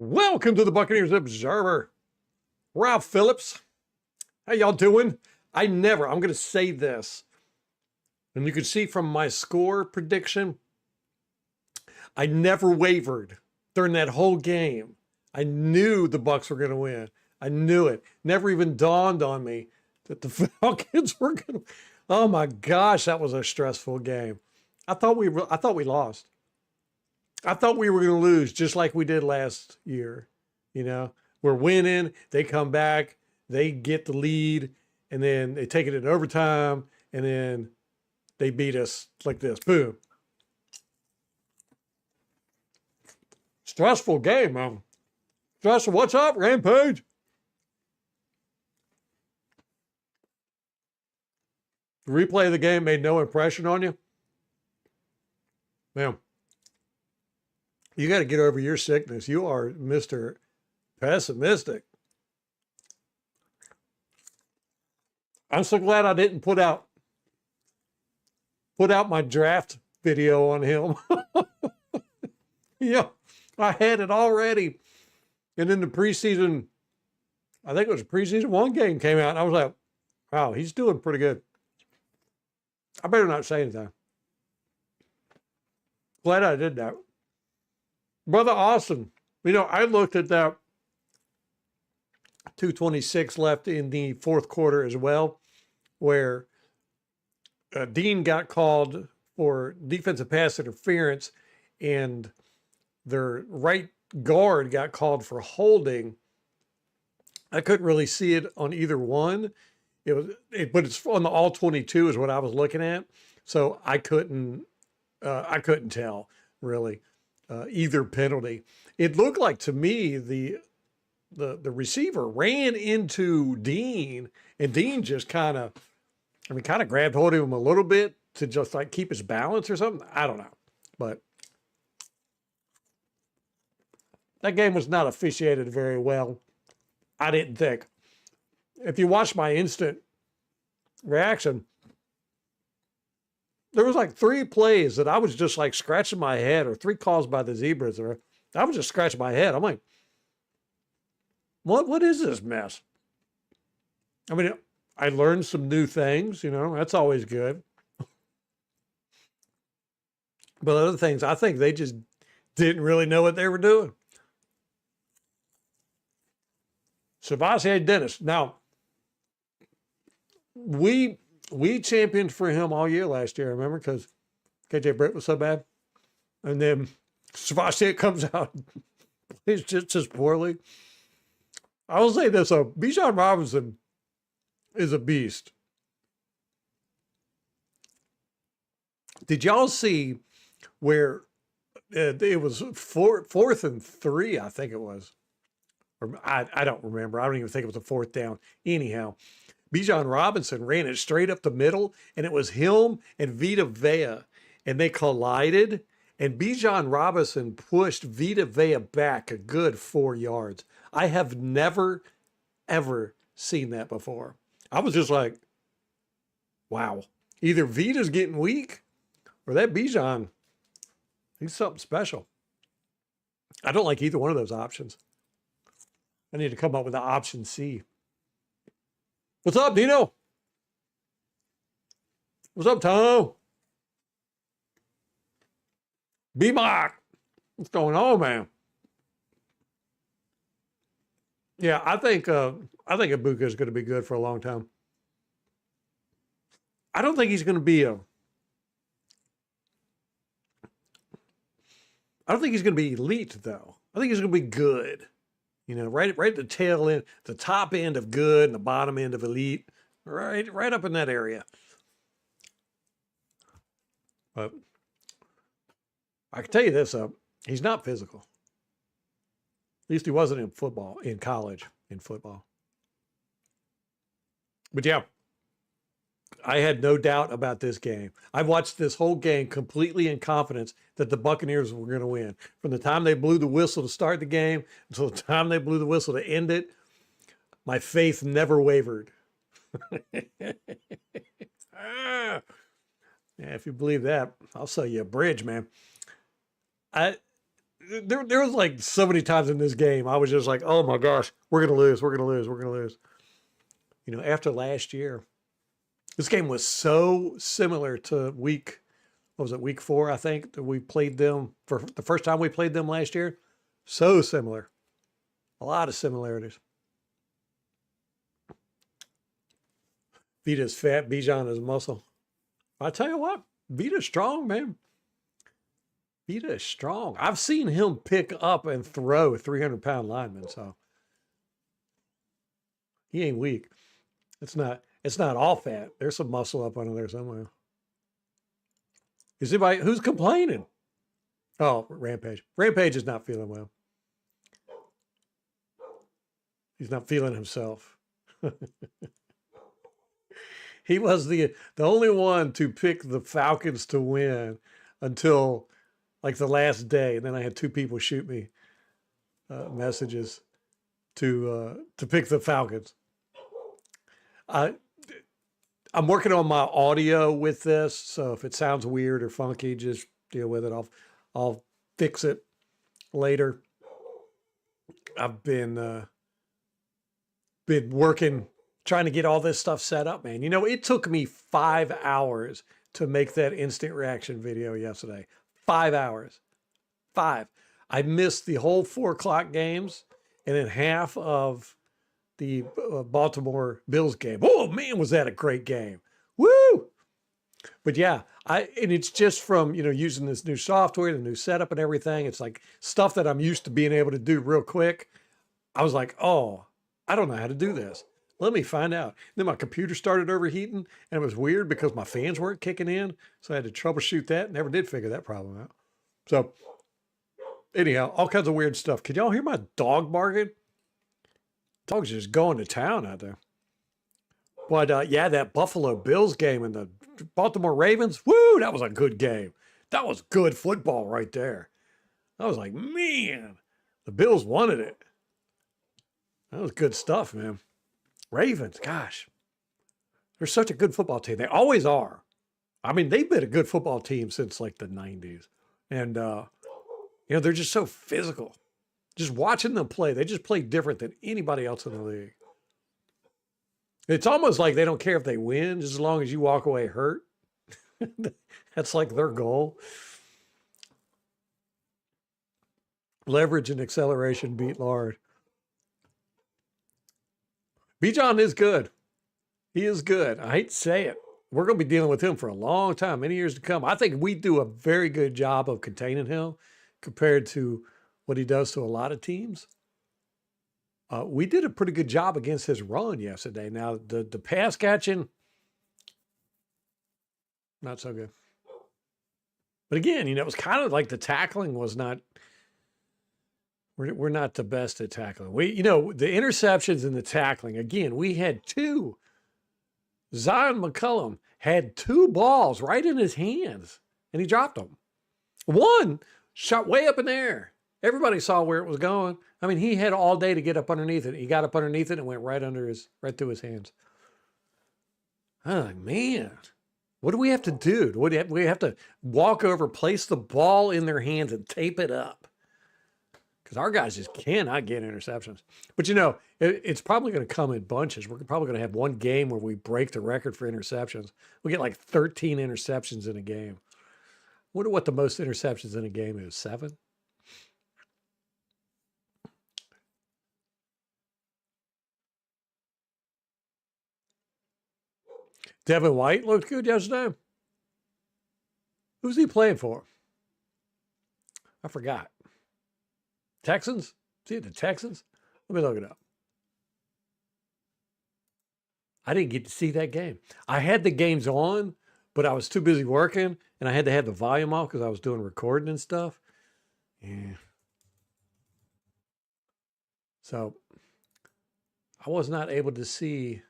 Welcome to the Buccaneers Observer. Ralph Phillips. How y'all doing? I'm going to say this, and you can see from my score prediction, I never wavered during that whole game. I knew the Bucs were going to win. I knew it. Never even dawned on me that the Falcons were going to. Oh my gosh, that was a stressful game. I thought we lost. I thought we were going to lose just like we did last year. You know, we're winning. They come back. They get the lead. And then they take it in overtime. And then they beat us like this. Boom. Stressful game, man. Stressful. What's up, Rampage? The replay of the game made no impression on you? Man. You got to get over your sickness. You are Mr. Pessimistic. I'm so glad I didn't put out my draft video on him. Yeah, I had it already. And then the preseason, I think it was a preseason one game came out, and I was like, wow, he's doing pretty good. I better not say anything. Glad I did that. Brother Austin, you know, I looked at that 2:26 left in the fourth quarter as well, where Dean got called for defensive pass interference and their right guard got called for holding. I couldn't really see it on either one. But it's on the all 22 is what I was looking at. So I couldn't tell really. Either penalty. It looked like to me the receiver ran into Dean, and Dean just kind of grabbed hold of him a little bit to just like keep his balance or something. I don't know, but that game was not officiated very well. I didn't think. If you watch my instant reaction, there was like 3 plays that I was just like scratching my head, or 3 calls by the Zebras, or I was just scratching my head. I'm like, what is this mess? I mean, I learned some new things, you know, that's always good. But other things, I think they just didn't really know what they were doing. Savassi Dennis. Now, we championed for him all year last year, remember? Because KJ Britt was so bad. And then Savassi comes out and plays just as poorly. I will say this, Bijan Robinson is a beast. Did y'all see where it was 4th and 3, I think it was. Or I don't remember. I don't even think it was a 4th down. Anyhow, Bijan Robinson ran it straight up the middle, and it was him and Vita Vea, and they collided, and Bijan Robinson pushed Vita Vea back a good 4 yards. I have never, ever seen that before. I was just like, wow. Either Vita's getting weak, or that Bijan, he's something special. I don't like either one of those options. I need to come up with an option C. What's up, Dino? What's up, Tom? B-Mock. What's going on, man? Yeah, I think Ibuka is going to be good for a long time. I don't think he's going to be I don't think he's going to be elite, though. I think he's going to be good. You know, right at the tail end, the top end of good and the bottom end of elite, right up in that area. But I can tell you this, he's not physical. At least he wasn't in college, in football. But yeah, I had no doubt about this game. I watched this whole game completely in confidence that the Buccaneers were going to win. From the time they blew the whistle to start the game until the time they blew the whistle to end it, my faith never wavered. Yeah, if you believe that, I'll sell you a bridge, man. there was like so many times in this game I was just like, oh my gosh, we're gonna lose, we're gonna lose, we're gonna lose. You know, after last year, this game was so similar to what was it, week 4, I think, that we played them for the first time we played them last year. So similar. A lot of similarities. Vita's fat, Bijan is muscle. I tell you what, Vita's strong, man. Vita is strong. I've seen him pick up and throw 300-pound linemen, so he ain't weak. It's not all fat. There's some muscle up under there somewhere. Is anybody who's complaining? Oh, Rampage. Rampage is not feeling well. He's not feeling himself. He was the only one to pick the Falcons to win until like the last day. And then I had 2 people shoot me messages to pick the Falcons. I'm working on my audio with this, so if it sounds weird or funky, just deal with it. I'll fix it later. I've been working, trying to get all this stuff set up, man. You know, it took me 5 hours to make that instant reaction video yesterday. 5 hours. 5. I missed the whole 4 o'clock games and then half of the Baltimore Bills game. Oh man, was that a great game. Woo! But yeah, and it's just from, you know, using this new software, the new setup and everything. It's like stuff that I'm used to being able to do real quick. I was like, oh, I don't know how to do this. Let me find out. Then my computer started overheating and it was weird because my fans weren't kicking in. So I had to troubleshoot that. Never did figure that problem out. So anyhow, all kinds of weird stuff. Can y'all hear my dog barking? Dog's just going to town out there. But yeah, that Buffalo Bills game and the Baltimore Ravens, woo, that was a good game. That was good football right there. I was like, man, the Bills wanted it. That was good stuff, man. Ravens, gosh, they're such a good football team. They always are. I mean, they've been a good football team since like the 90s. And, you know, they're just so physical. Just watching them play, they just play different than anybody else in the league. It's almost like they don't care if they win, just as long as you walk away hurt. That's like their goal. Leverage and acceleration beat Lard. Bijan is good. He is good. I hate to say it. We're going to be dealing with him for a long time, many years to come. I think we do a very good job of containing him compared to what he does to a lot of teams. We did a pretty good job against his run yesterday. Now, the pass catching, not so good. But again, you know, it was kind of like the tackling was not, we're not the best at tackling. You know, the interceptions and the tackling, again, we had 2. Zion McCullum had 2 balls right in his hands, and he dropped them. One shot way up in the air. Everybody saw where it was going. I mean, he had all day to get up underneath it. He got up underneath it and went right through his hands. Oh, man. What do we have to do? We have to walk over, place the ball in their hands and tape it up. Because our guys just cannot get interceptions. But, you know, it's probably going to come in bunches. We're probably going to have one game where we break the record for interceptions. We get like 13 interceptions in a game. I wonder what the most interceptions in a game is. 7? Devin White looked good yesterday. Who's he playing for? I forgot. Texans? See the Texans? Let me look it up. I didn't get to see that game. I had the games on, but I was too busy working, and I had to have the volume off because I was doing recording and stuff. Yeah. So I was not able to see.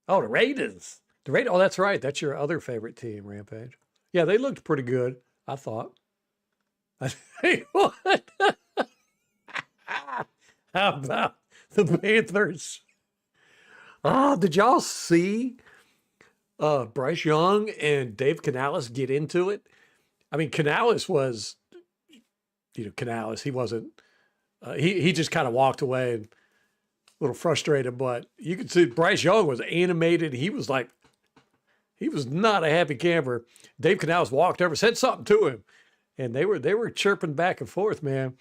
Oh, the Raiders. Oh, that's right. That's your other favorite team, Rampage. Yeah, they looked pretty good, I thought. What? How about the Panthers? Oh, did y'all see Bryce Young and Dave Canales get into it? I mean, Canales was, Canales. He wasn't. He just kind of walked away and a little frustrated. But you could see Bryce Young was animated. He was like, he was not a happy camper. Dave Canales walked over, said something to him, and they were chirping back and forth, man.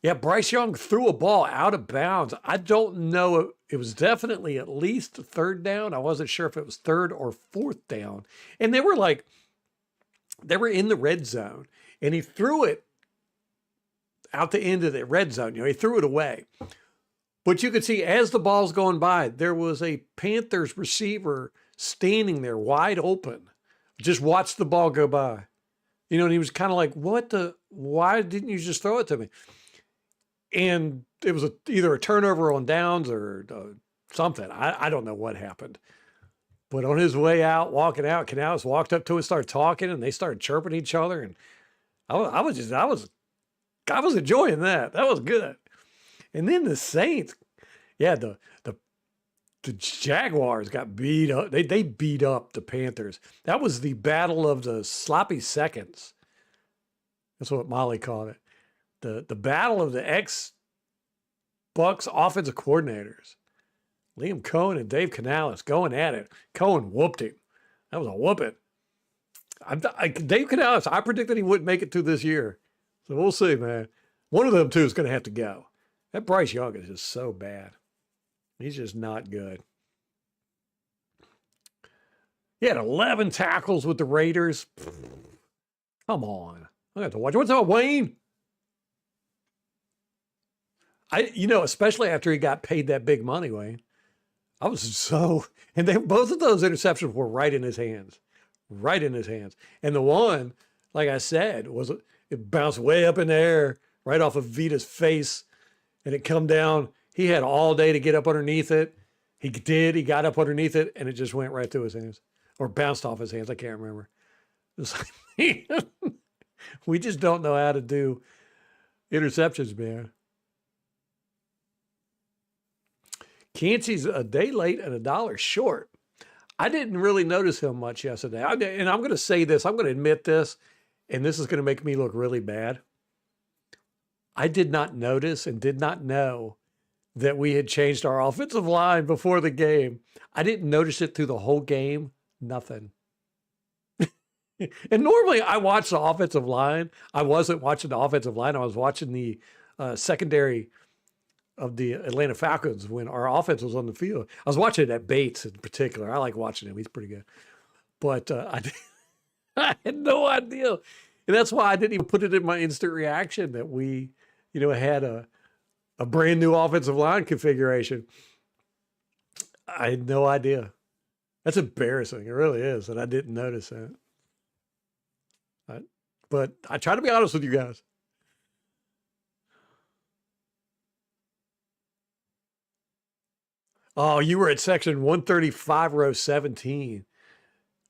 Yeah, Bryce Young threw a ball out of bounds. I don't know. It was definitely at least third down. I wasn't sure if it was third or fourth down. And they were in the red zone. And he threw it out the end of the red zone. He threw it away. But you could see as the ball's going by, there was a Panthers receiver standing there wide open. Just watched the ball go by. And he was kind of like, why didn't you just throw it to me? And it was either a turnover on downs or something. I don't know what happened. But on his way out, walking out, Canales walked up to us, started talking, and they started chirping each other. And I was enjoying that. That was good. And then the Saints, yeah, the Jaguars got beat up. They beat up the Panthers. That was the battle of the sloppy seconds. That's what Molly called it. The battle of the ex-Bucs offensive coordinators. Liam Cohen and Dave Canales going at it. Cohen whooped him. That was a whooping. Dave Canales, I predicted he wouldn't make it through this year. So we'll see, man. One of them two is going to have to go. That Bryce Young is just so bad. He's just not good. He had 11 tackles with the Raiders. Come on. I have to watch. What's up, Wayne? Especially after he got paid that big money, Wayne. I was both of those interceptions were right in his hands. Right in his hands. And the one, like I said, it bounced way up in the air, right off of Vita's face, and it come down. He had all day to get up underneath it. He did. He got up underneath it, and it just went right through his hands. Or bounced off his hands. I can't remember. It was like, we just don't know how to do interceptions, man. Cancey's a day late and $1 short. I didn't really notice him much yesterday. And I'm going to say this. I'm going to admit this, and this is going to make me look really bad. I did not notice and did not know that we had changed our offensive line before the game. I didn't notice it through the whole game. Nothing. And normally I watch the offensive line. I wasn't watching the offensive line. I was watching the secondary of the Atlanta Falcons when our offense was on the field. I was watching it at Bates in particular. I like watching him. He's pretty good. But I had no idea. And that's why I didn't even put it in my instant reaction that we, had a brand new offensive line configuration. I had no idea. That's embarrassing. It really is. And I didn't notice that. But I try to be honest with you guys. Oh, you were at section 135, row 17.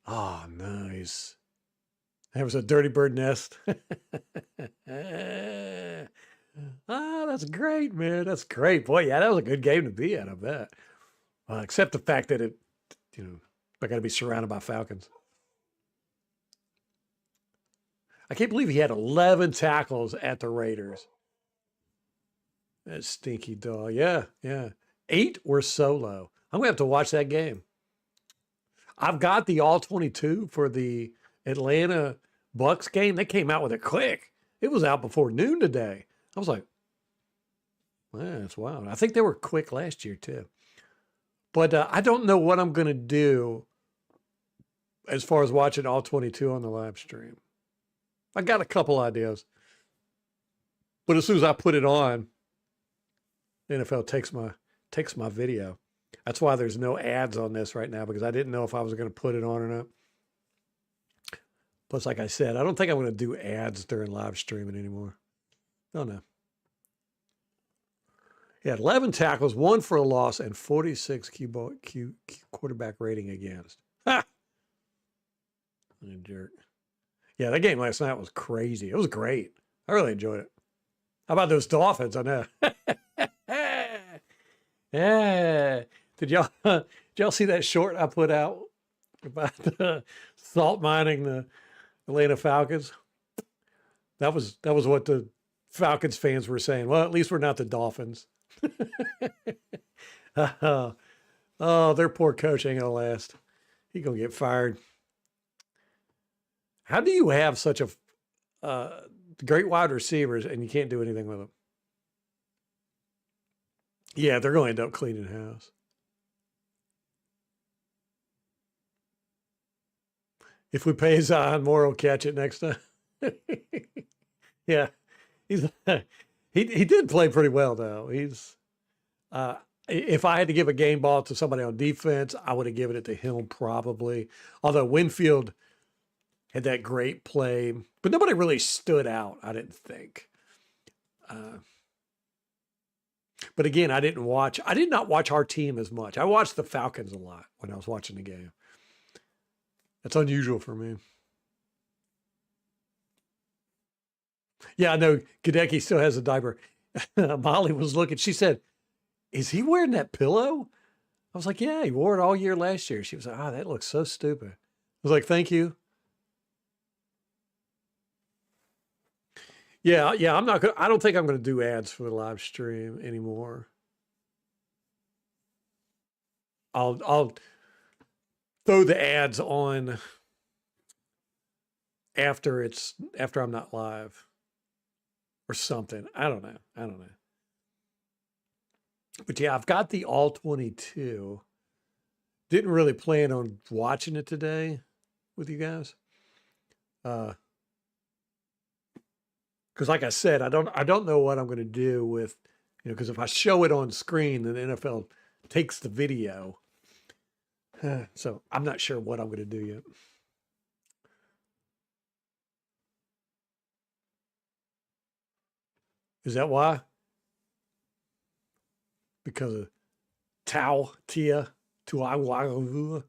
Oh, nice. That was a dirty bird nest. That's great, man. That's great. Boy, yeah, that was a good game to be at, I bet. Except the fact that I got to be surrounded by Falcons. I can't believe he had 11 tackles at the Raiders. That stinky dog. Yeah. 8 were solo. I'm going to have to watch that game. I've got the all-22 for the Atlanta Bucs game. They came out with it quick. It was out before noon today. I was like, man, that's wild. I think they were quick last year too. But I don't know what I'm going to do as far as watching all 22 on the live stream. I got a couple ideas. But as soon as I put it on, the NFL takes my video. That's why there's no ads on this right now, because I didn't know if I was going to put it on or not. Plus, like I said, I don't think I'm going to do ads during live streaming anymore. Oh, no. He had 11 tackles, 1 for a loss, and 46 quarterback rating against. Ha! What a jerk. Yeah, that game last night was crazy. It was great. I really enjoyed it. How about those Dolphins? I know. Yeah. Did y'all see that short I put out about salt mining the Atlanta Falcons? That was what the Falcons fans were saying. Well, at least we're not the Dolphins. Oh, their poor coach ain't gonna last. He gonna get fired. How do you have such a great wide receivers and you can't do anything with them? Yeah, they're going to end up cleaning house. If we pay Zion more, he'll catch it next time. Yeah, he's he did play pretty well though. He's if I had to give a game ball to somebody on defense, I would have given it to him probably. Although Winfield had that great play, but nobody really stood out. I didn't think. But again, I did not watch our team as much. I watched the Falcons a lot when I was watching the game. That's unusual for me. Yeah, I know Gadecki still has a diaper. Molly was looking. She said, "Is he wearing that pillow?" I was like, "Yeah, he wore it all year last year." She was like, "Oh, that looks so stupid." I was like, "Thank you." Yeah, yeah. I don't think I'm gonna do ads for the live stream anymore. I'll throw the ads on after I'm not live or something. I don't know. I don't know. But yeah, I've got the all 22. Didn't really plan on watching it today with you guys. Because like I said, I don't know what I'm going to do with, because if I show it on screen, then the NFL takes the video. So I'm not sure what I'm going to do yet. Is that why? Because of Tau Tia Tuawa.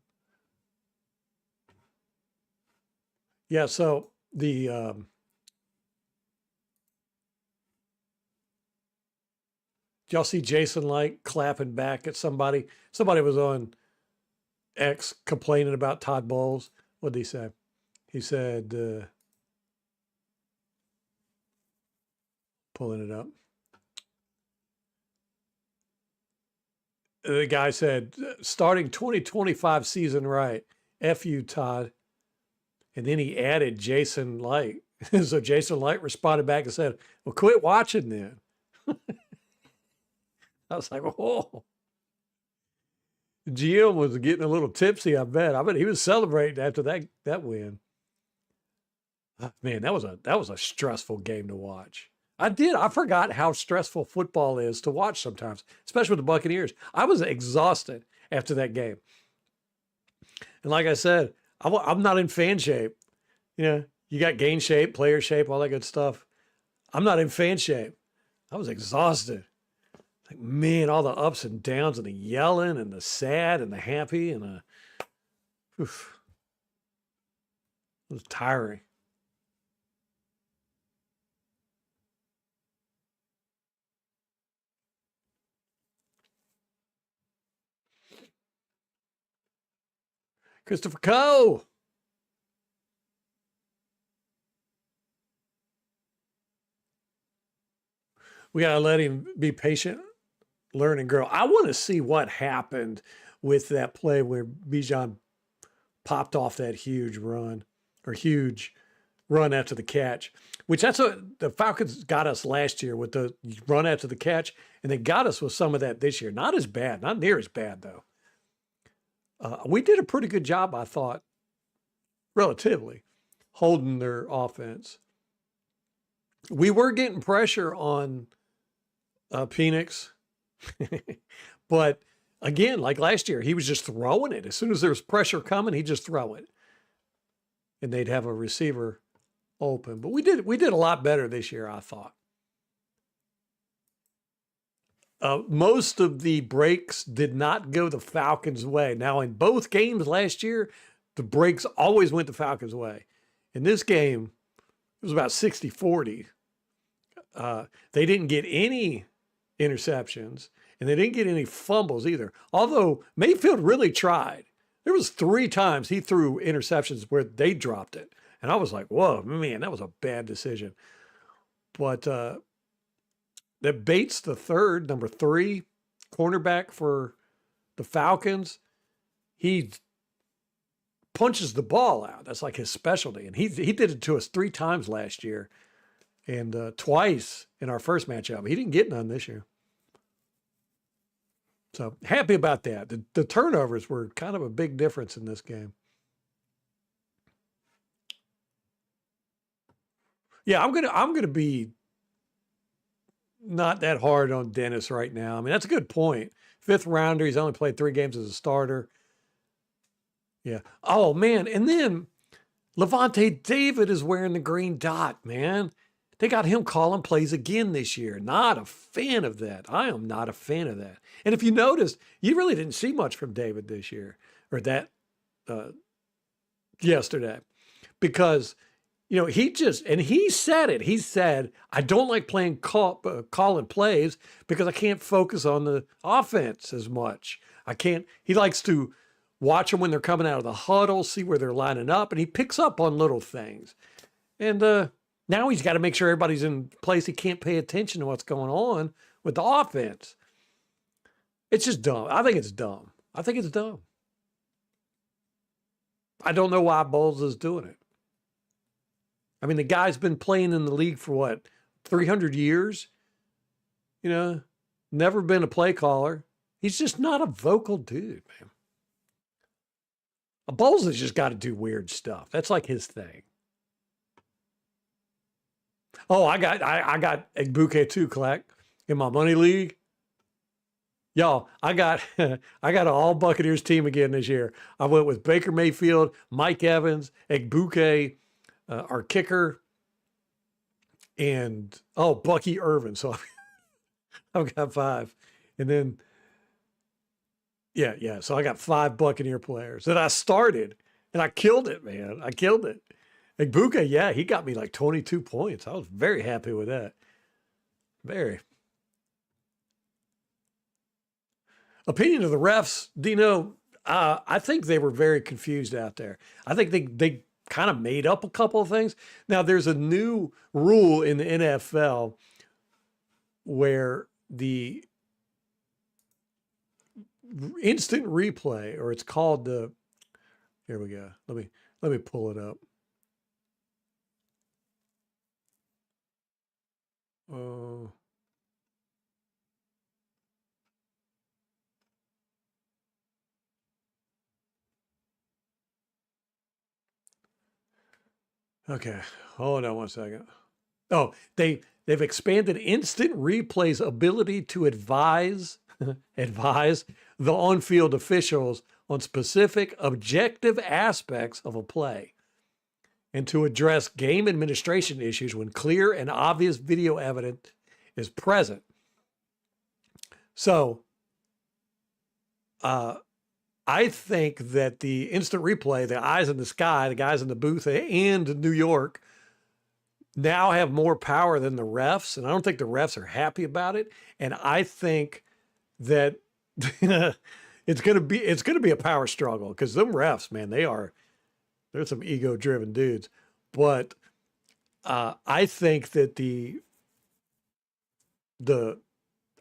Yeah, so the did y'all see Jason Light clapping back at somebody? Somebody was on X complaining about Todd Bowles. What did he say? He said, pulling it up. The guy said, starting 2025 season right. F you, Todd. And then he added Jason Light. So Jason Light responded back and said, well, quit watching then. I was like, oh. GM was getting a little tipsy, I bet. I bet he was celebrating after that win. Man, that was a stressful game to watch. I forgot how stressful football is to watch sometimes, especially with the Buccaneers. I was exhausted after that game. And like I said, I'm not in fan shape. You got game shape, player shape, all that good stuff. I'm not in fan shape. I was exhausted. Like, man, all the ups and downs and the yelling and the sad and the happy and it was tiring. Christopher Coe. We got to let him be patient, learn and grow. I want to see what happened with that play where Bijan popped off that huge run after the catch, which that's what the Falcons got us last year with the run after the catch. And they got us with some of that this year. Not as bad, not near as bad though. We did a pretty good job, I thought, relatively, holding their offense. We were getting pressure on Penix, but again, like last year, he was just throwing it. As soon as there was pressure coming, he'd just throw it, and they'd have a receiver open. But we did a lot better this year, I thought. Most of the breaks did not go the Falcons' way. Now, in both games last year, the breaks always went the Falcons' way. In this game, it was about 60-40. They didn't get any interceptions, and they didn't get any fumbles either. Although Mayfield really tried. There was 3 times he threw interceptions where they dropped it. And I was like, whoa, man, that was a bad decision. But that Bates the third, number 3, cornerback for the Falcons, he punches the ball out. That's like his specialty. And he did it to us 3 times last year and twice in our first matchup. He didn't get none this year. So happy about that. The turnovers were kind of a big difference in this game. Yeah, I'm gonna be not that hard on Dennis right now. I mean, that's a good point. 5th rounder. He's only played 3 games as a starter. Yeah. Oh man, and then Levante David is wearing the green dot, man. They got him calling plays again this year. Not a fan of that. I am not a fan of that. And if you noticed, you really didn't see much from David this year or that yesterday because, you know, he said it. He said, I don't like playing calling plays because I can't focus on the offense as much. He likes to watch them when they're coming out of the huddle, see where they're lining up, and he picks up on little things. And now he's got to make sure everybody's in place. He can't pay attention to what's going on with the offense. It's just dumb. I think it's dumb. I don't know why Bowles is doing it. I mean, the guy's been playing in the league for what, 300 years? You know, never been a play caller. He's just not a vocal dude, man. Bowles has just got to do weird stuff. That's like his thing. Oh, I got Egbuke too, Clack, in my money league. Y'all, I got an all Buccaneers team again this year. I went with Baker Mayfield, Mike Evans, Egbuke, our kicker, and Bucky Irvin. So I've got 5, and then. Yeah. So I got 5 Buccaneer players that I started, and I killed it, man. I killed it. Egbuka, yeah, he got me like 22 points. I was very happy with that. Very. Opinion of the refs, Dino, I think they were very confused out there. I think they kind of made up a couple of things. Now, there's a new rule in the NFL where the instant replay, or it's called here we go. Let me pull it up. Okay, hold on one second. Oh, they've expanded instant replay's ability to advise the on-field officials on specific objective aspects of a play and to address game administration issues when clear and obvious video evidence is present. So I think that the instant replay, the eyes in the sky, the guys in the booth and New York now have more power than the refs. And I don't think the refs are happy about it. And I think that it's going to be a power struggle because them refs, man, they're some ego-driven dudes. But I think that the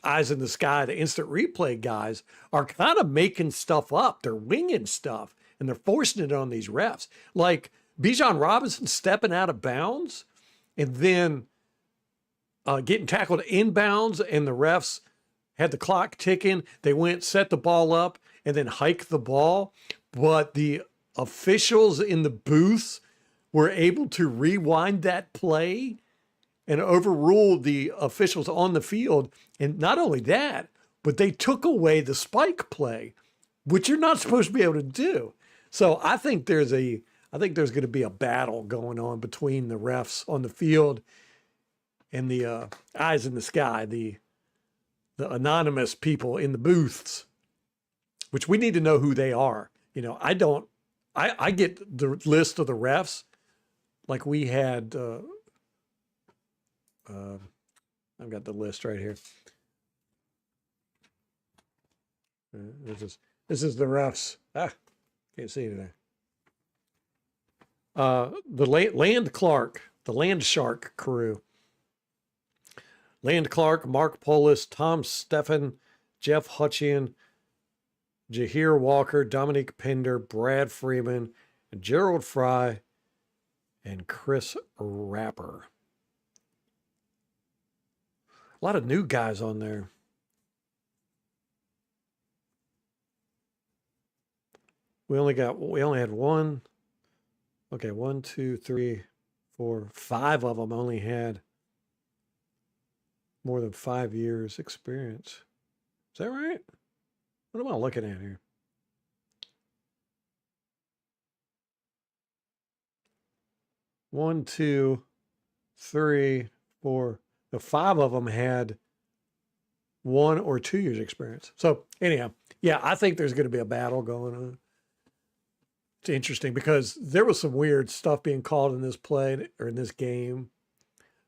eyes in the sky, the instant replay guys are kind of making stuff up. They're winging stuff and they're forcing it on these refs. Like Bijan Robinson stepping out of bounds and then getting tackled inbounds, and the refs had the clock ticking. They went, set the ball up, and then hiked the ball. But the officials in the booths were able to rewind that play and overruled the officials on the field. And not only that, but they took away the spike play, which you're not supposed to be able to do. So I think there's going to be a battle going on between the refs on the field and the eyes in the sky, the anonymous people in the booths, which we need to know who they are. You know, I get the list of the refs like we had, I've got the list right here. This is the refs. Can't see anything. The Land Clark, the Land Shark crew. Land Clark, Mark Polis, Tom Steffen, Jeff Hutchian, Jahir Walker, Dominique Pender, Brad Freeman, Gerald Fry, and Chris Rapper. A lot of new guys on there. We only had one. Okay, 1, 2, 3, 4, 5 of them only had more than 5 years experience. Is that right? What am I looking at here? One, 2, 3, 4. The 5 of them had 1 or 2 years experience. So anyhow, yeah, I think there's going to be a battle going on. It's interesting because there was some weird stuff being called in this play or in this game.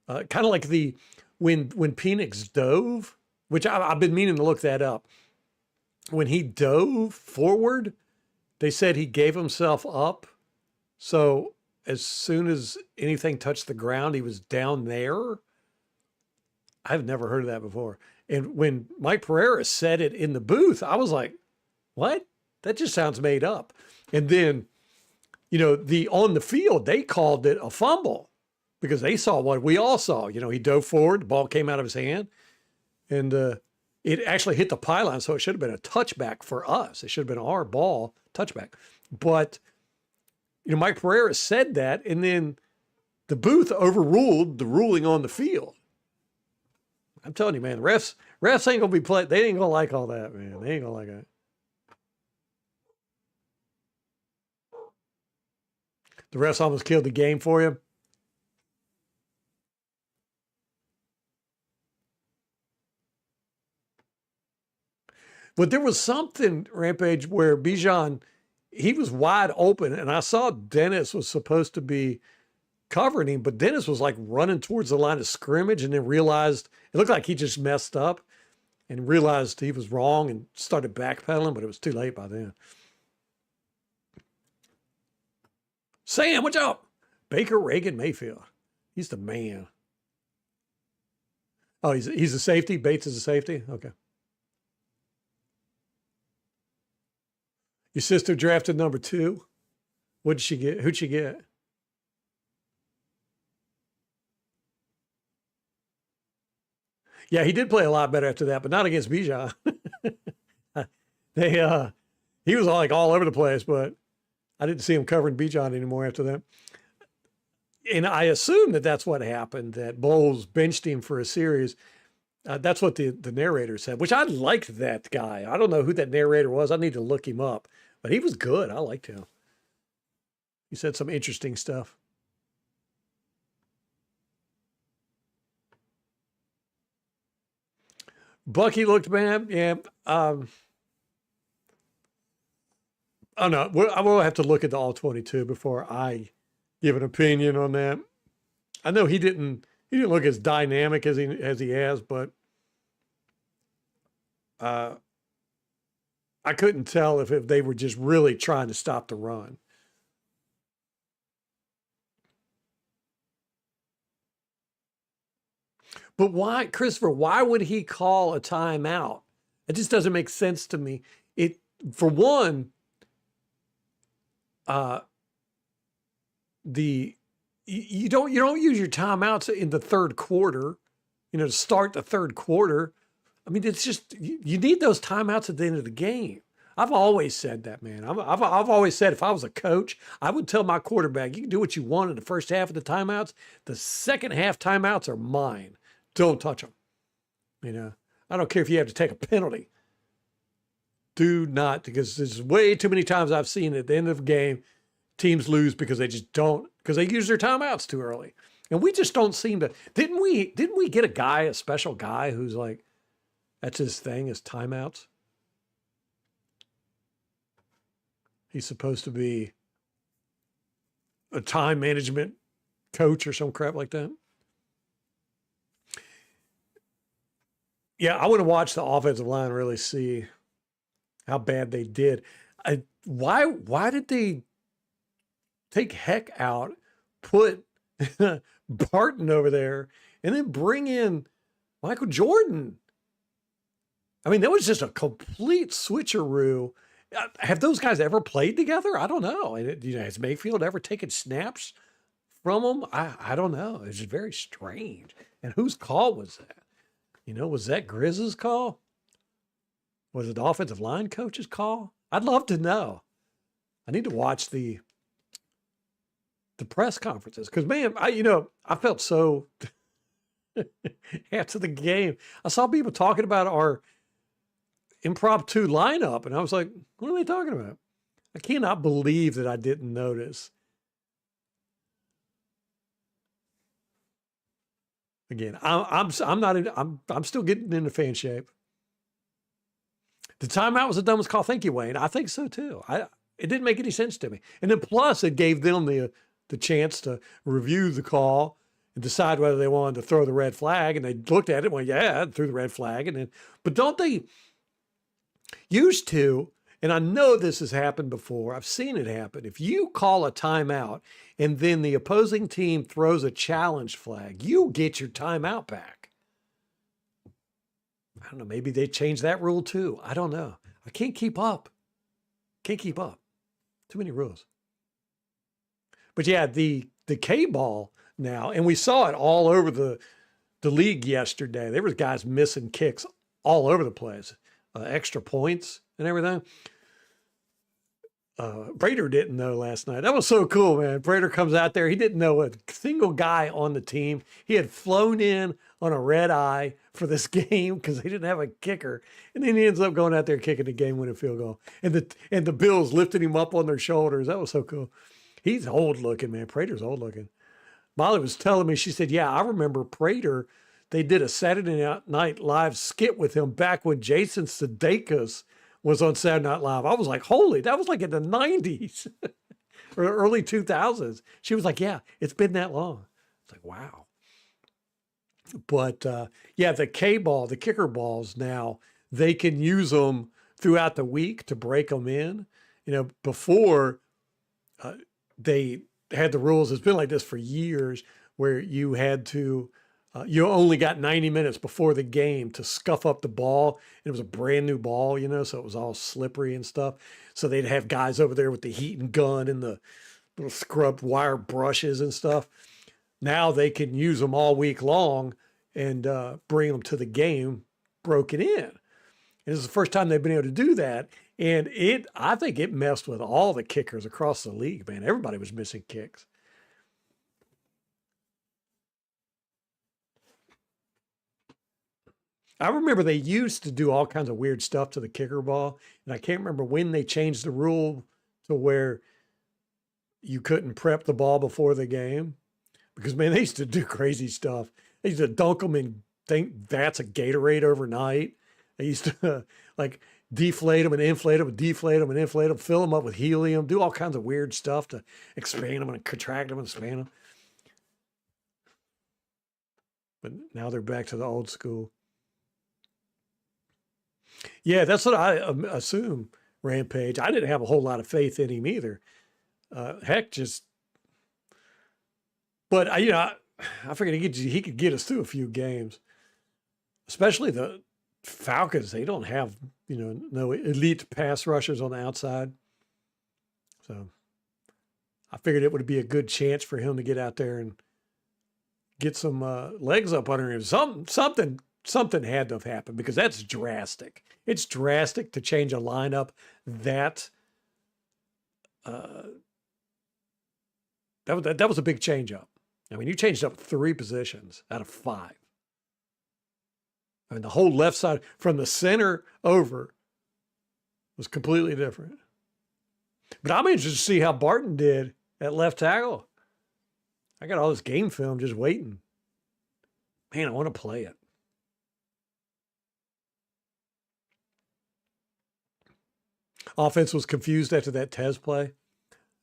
Kind of like when Penix dove, which I've been meaning to look that up. When he dove forward, they said he gave himself up. So as soon as anything touched the ground, he was down there. I've never heard of that before. And when Mike Pereira said it in the booth, I was like, what? That just sounds made up. And then, on the field, they called it a fumble because they saw what we all saw. He dove forward, the ball came out of his hand, and it actually hit the pylon, so it should have been a touchback for us. It should have been our ball, touchback. But, Mike Pereira said that, and then the booth overruled the ruling on the field. I'm telling you, man, refs ain't going to be playing. They ain't going to like all that, man. They ain't going to like that. The refs almost killed the game for you. But there was something, Rampage, where Bijan, he was wide open, and I saw Dennis was supposed to be covering him, but Dennis was like running towards the line of scrimmage and then realized, it looked like he just messed up and realized he was wrong and started backpedaling, but it was too late by then. Sam, watch out. Baker Reagan Mayfield. He's the man. Oh, he's a safety? Bates is a safety? Okay. Your sister drafted number 2. What did she get? Who'd she get? Yeah, he did play a lot better after that, but not against Bijan. He was all over the place, but I didn't see him covering Bijan anymore after that. And I assume that that's what happened, that Bowles benched him for a series. That's what the narrator said, which I liked that guy. I don't know who that narrator was. I need to look him up, but he was good. I liked him. He said some interesting stuff. Bucky looked bad. Yeah. Oh no, I will have to look at the all 22 before I give an opinion on that. I know he didn't look as dynamic as he has, but I couldn't tell if they were just really trying to stop the run. But why, Christopher, why would he call a timeout? It just doesn't make sense to me. For one, you don't use your timeouts in the third quarter, to start the third quarter. I mean, it's just, you need those timeouts at the end of the game. I've always said that, man. I've always said if I was a coach, I would tell my quarterback, you can do what you want in the first half of the timeouts. The second half timeouts are mine. Don't touch them. I don't care if you have to take a penalty. Do not, because there's way too many times I've seen at the end of the game, teams lose because they use their timeouts too early. And we just don't seem to, didn't we get a special guy who's like, that's his thing, is timeouts? He's supposed to be a time management coach or some crap like that. Yeah, I want to watch the offensive line really see how bad they did. Why did they take Heck out, put Barton over there, and then bring in Michael Jordan. I mean, that was just a complete switcheroo. Have those guys ever played together? I don't know. Has Mayfield ever taken snaps from them? I don't know. It's just very strange. And whose call was that? Was that Grizz's call? Was it the offensive line coach's call? I'd love to know. I need to watch the press conferences because, man, I felt so after the game. I saw people talking about our impromptu lineup, and I was like, what are they talking about? I cannot believe that I didn't notice. Again, I'm still getting into fan shape. The timeout was the dumbest call. Thank you, Wayne. I think so too. It didn't make any sense to me. And then plus it gave them the chance to review the call and decide whether they wanted to throw the red flag. And they looked at it and went, yeah, threw the red flag. But don't they used to, and I know this has happened before, I've seen it happen. If you call a timeout and then the opposing team throws a challenge flag, you get your timeout back. I don't know, maybe they changed that rule too. I don't know. I can't keep up. Too many rules. But yeah, the K-ball now, and we saw it all over the league yesterday. There was guys missing kicks all over the place, extra points and everything. Prater didn't know last night. That was so cool, man. Prater comes out there. He didn't know a single guy on the team. He had flown in on a red eye for this game because they didn't have a kicker. And then he ends up going out there kicking the game-winning field goal. And the Bills lifted him up on their shoulders. That was so cool. He's old looking, man. Prater's old looking. Molly was telling me, she said, yeah, I remember Prater. They did a Saturday Night Live skit with him back when Jason Sudeikis was on Saturday Night Live. I was like, holy, that was like in the 90s or early 2000s. She was like, yeah, it's been that long. It's like, wow. But yeah, the K-ball, the kicker balls now, they can use them throughout the week to break them in. Before they had the rules, it's been like this for years, where you had to, you only got 90 minutes before the game to scuff up the ball. And it was a brand new ball, so it was all slippery and stuff. So they'd have guys over there with the heating gun and the little scrubbed wire brushes and stuff. Now they can use them all week long and bring them to the game broken in. And this is the first time they've been able to do that. And I think it messed with all the kickers across the league, man. Everybody was missing kicks. I remember they used to do all kinds of weird stuff to the kicker ball. And I can't remember when they changed the rule to where you couldn't prep the ball before the game. Because, man, they used to do crazy stuff. They used to dunk them and think that's a Gatorade overnight. They used to, deflate them and inflate them and deflate them and inflate them, fill them up with helium, do all kinds of weird stuff to expand them and contract them and expand them. But now they're back to the old school. Yeah, that's what I assume, Rampage. I didn't have a whole lot of faith in him either. But I figured he could get us through a few games, especially the Falcons. They don't have, no elite pass rushers on the outside. So I figured it would be a good chance for him to get out there and get some legs up under him. Something had to have happened because that's drastic. It's drastic to change a lineup that was a big change up. I mean, you changed up 3 positions out of 5. I mean, the whole left side from the center over was completely different. But I'm interested to see how Barton did at left tackle. I got all this game film just waiting. Man, I want to play it. Offense was confused after that Tez play.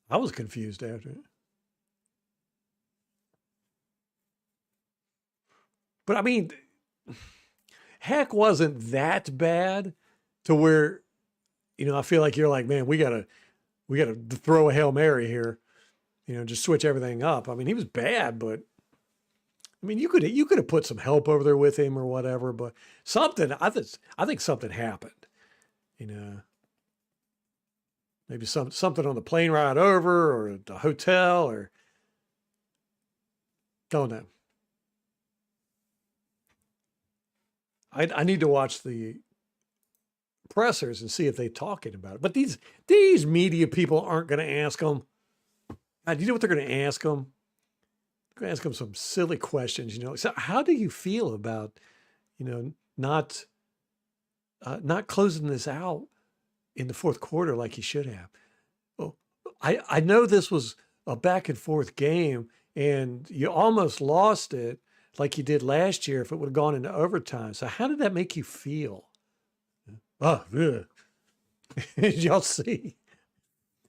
I was confused after it. But I mean, Heck wasn't that bad to where, I feel like you're like, man, we gotta throw a Hail Mary here, just switch everything up. I mean, he was bad, but I mean, you could have put some help over there with him or whatever, but something I think something happened. You know, maybe something on the plane ride over or the hotel or don't know. I need to watch the pressers and see if they're talking about it. But these media people aren't going to ask them. Do you know what they're going to ask them? They're going to ask them some silly questions. You know, so how do you feel about not closing this out in the fourth quarter like you should have? Well, I know this was a back and forth game, and you almost lost it like you did last year if it would have gone into overtime. So how did that make you feel? Oh, yeah. Did y'all see?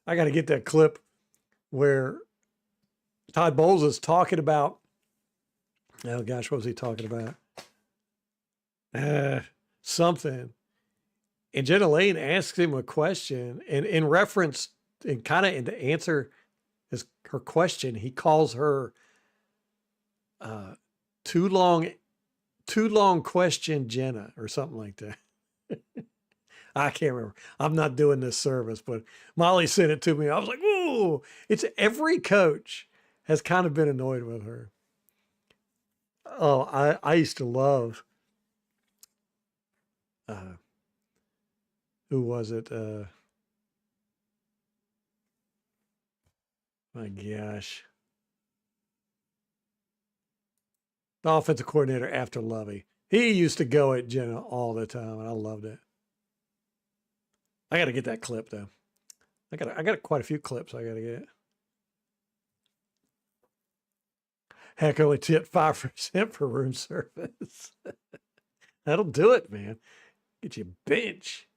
I got to get that clip where Todd Bowles is talking about, oh gosh, what was he talking about? Something. And Jenna Lane asks him a question, and in reference, and kind of in to answer her question, he calls her too long question Jenna or something like that. I can't remember. I'm not doing this service, but Molly sent it to me. I was like, "Whoa!" It's every coach has kind of been annoyed with her. Oh, I used to love. Who was it? My gosh, the offensive coordinator after Lovey. He used to go at Jenna all the time, and I loved it. I got to get that clip though. I got quite a few clips I got to get. Heck, only tip 5% for room service. That'll do it, man. Get you a bench.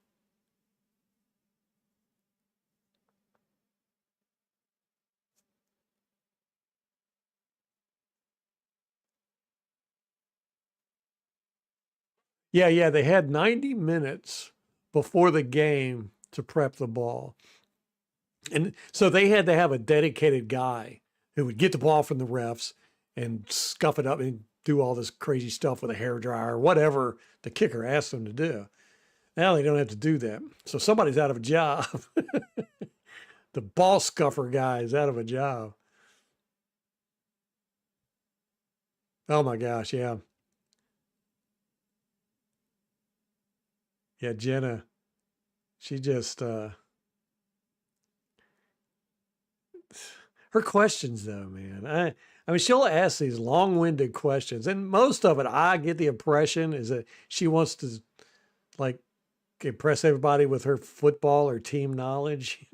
Yeah. They had 90 minutes before the game to prep the ball. And so they had to have a dedicated guy who would get the ball from the refs and scuff it up and do all this crazy stuff with a hairdryer or whatever the kicker asked them to do. Now they don't have to do that. So somebody's out of a job. The ball scuffer guy is out of a job. Oh my gosh, yeah. Yeah, Jenna, she just her questions though, man. I mean, she'll ask these long-winded questions, and most of it, I get the impression is that she wants to like impress everybody with her football or team knowledge.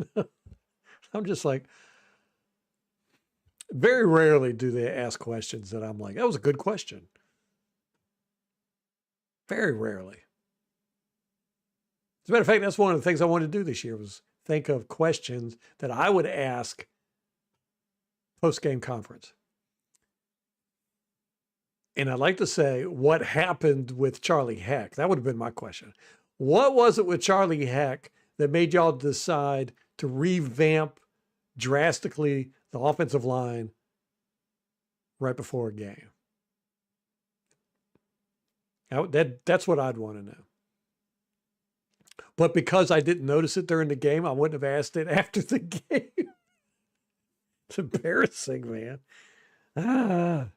I'm just like, very rarely do they ask questions that I'm like, that was a good question. Very rarely. As a matter of fact, that's one of the things I wanted to do this year was think of questions that I would ask post-game conference. And I'd like to say, what happened with Charlie Heck? That would have been my question. What was it with Charlie Heck that made y'all decide to revamp drastically the offensive line right before a game? That's what I'd want to know. But because I didn't notice it during the game, I wouldn't have asked it after the game. It's embarrassing, man. Ah.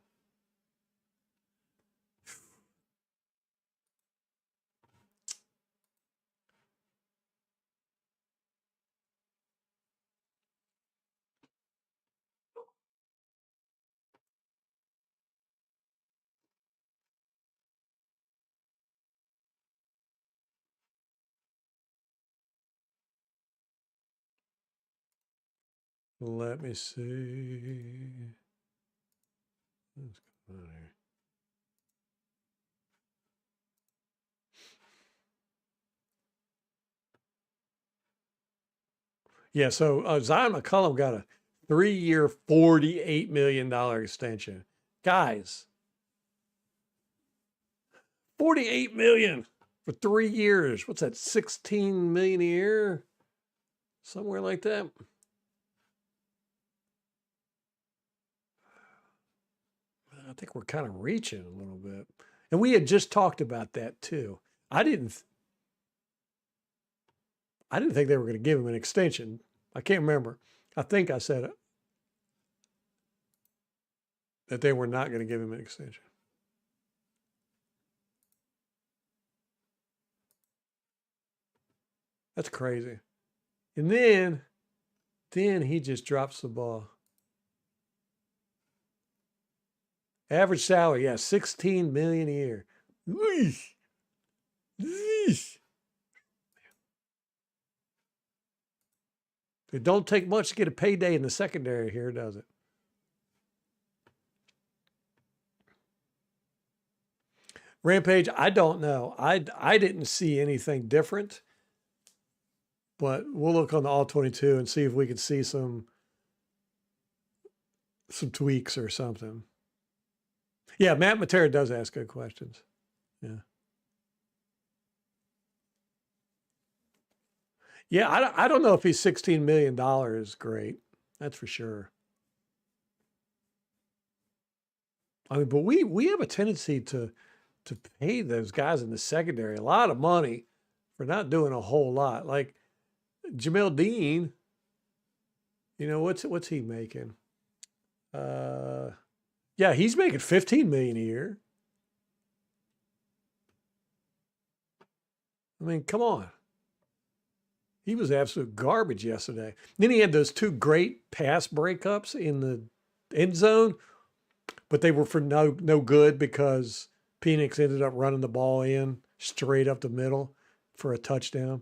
Let me see. What's going on here? Yeah, so Zion McCollum got a 3-year, $48 million extension. Guys, $48 million for 3 years. What's that, $16 million a year? Somewhere like that. think we're kind of reaching a little bit. And we had just talked about that too. I didn't think they were going to give him an extension. I can't remember. I think I said it, that they were not going to give him an extension. That's crazy. And then he just drops the ball. Average salary, yeah, 16 million a year. Eesh. Eesh. It don't take much to get a payday in the secondary here, does it? Rampage, I don't know. I didn't see anything different, but we'll look on the all 22 and see if we can see some tweaks or something. Yeah, Matt Matera does ask good questions. Yeah. Yeah, I don't know if he's $16 million is great. That's for sure. I mean, but we have a tendency to pay those guys in the secondary a lot of money for not doing a whole lot. Like Jamel Dean, you know, what's he making? Yeah, he's making 15 million a year. I mean, come on. He was absolute garbage yesterday. Then he had those two great pass breakups in the end zone, but they were for no good because Penix ended up running the ball in straight up the middle for a touchdown.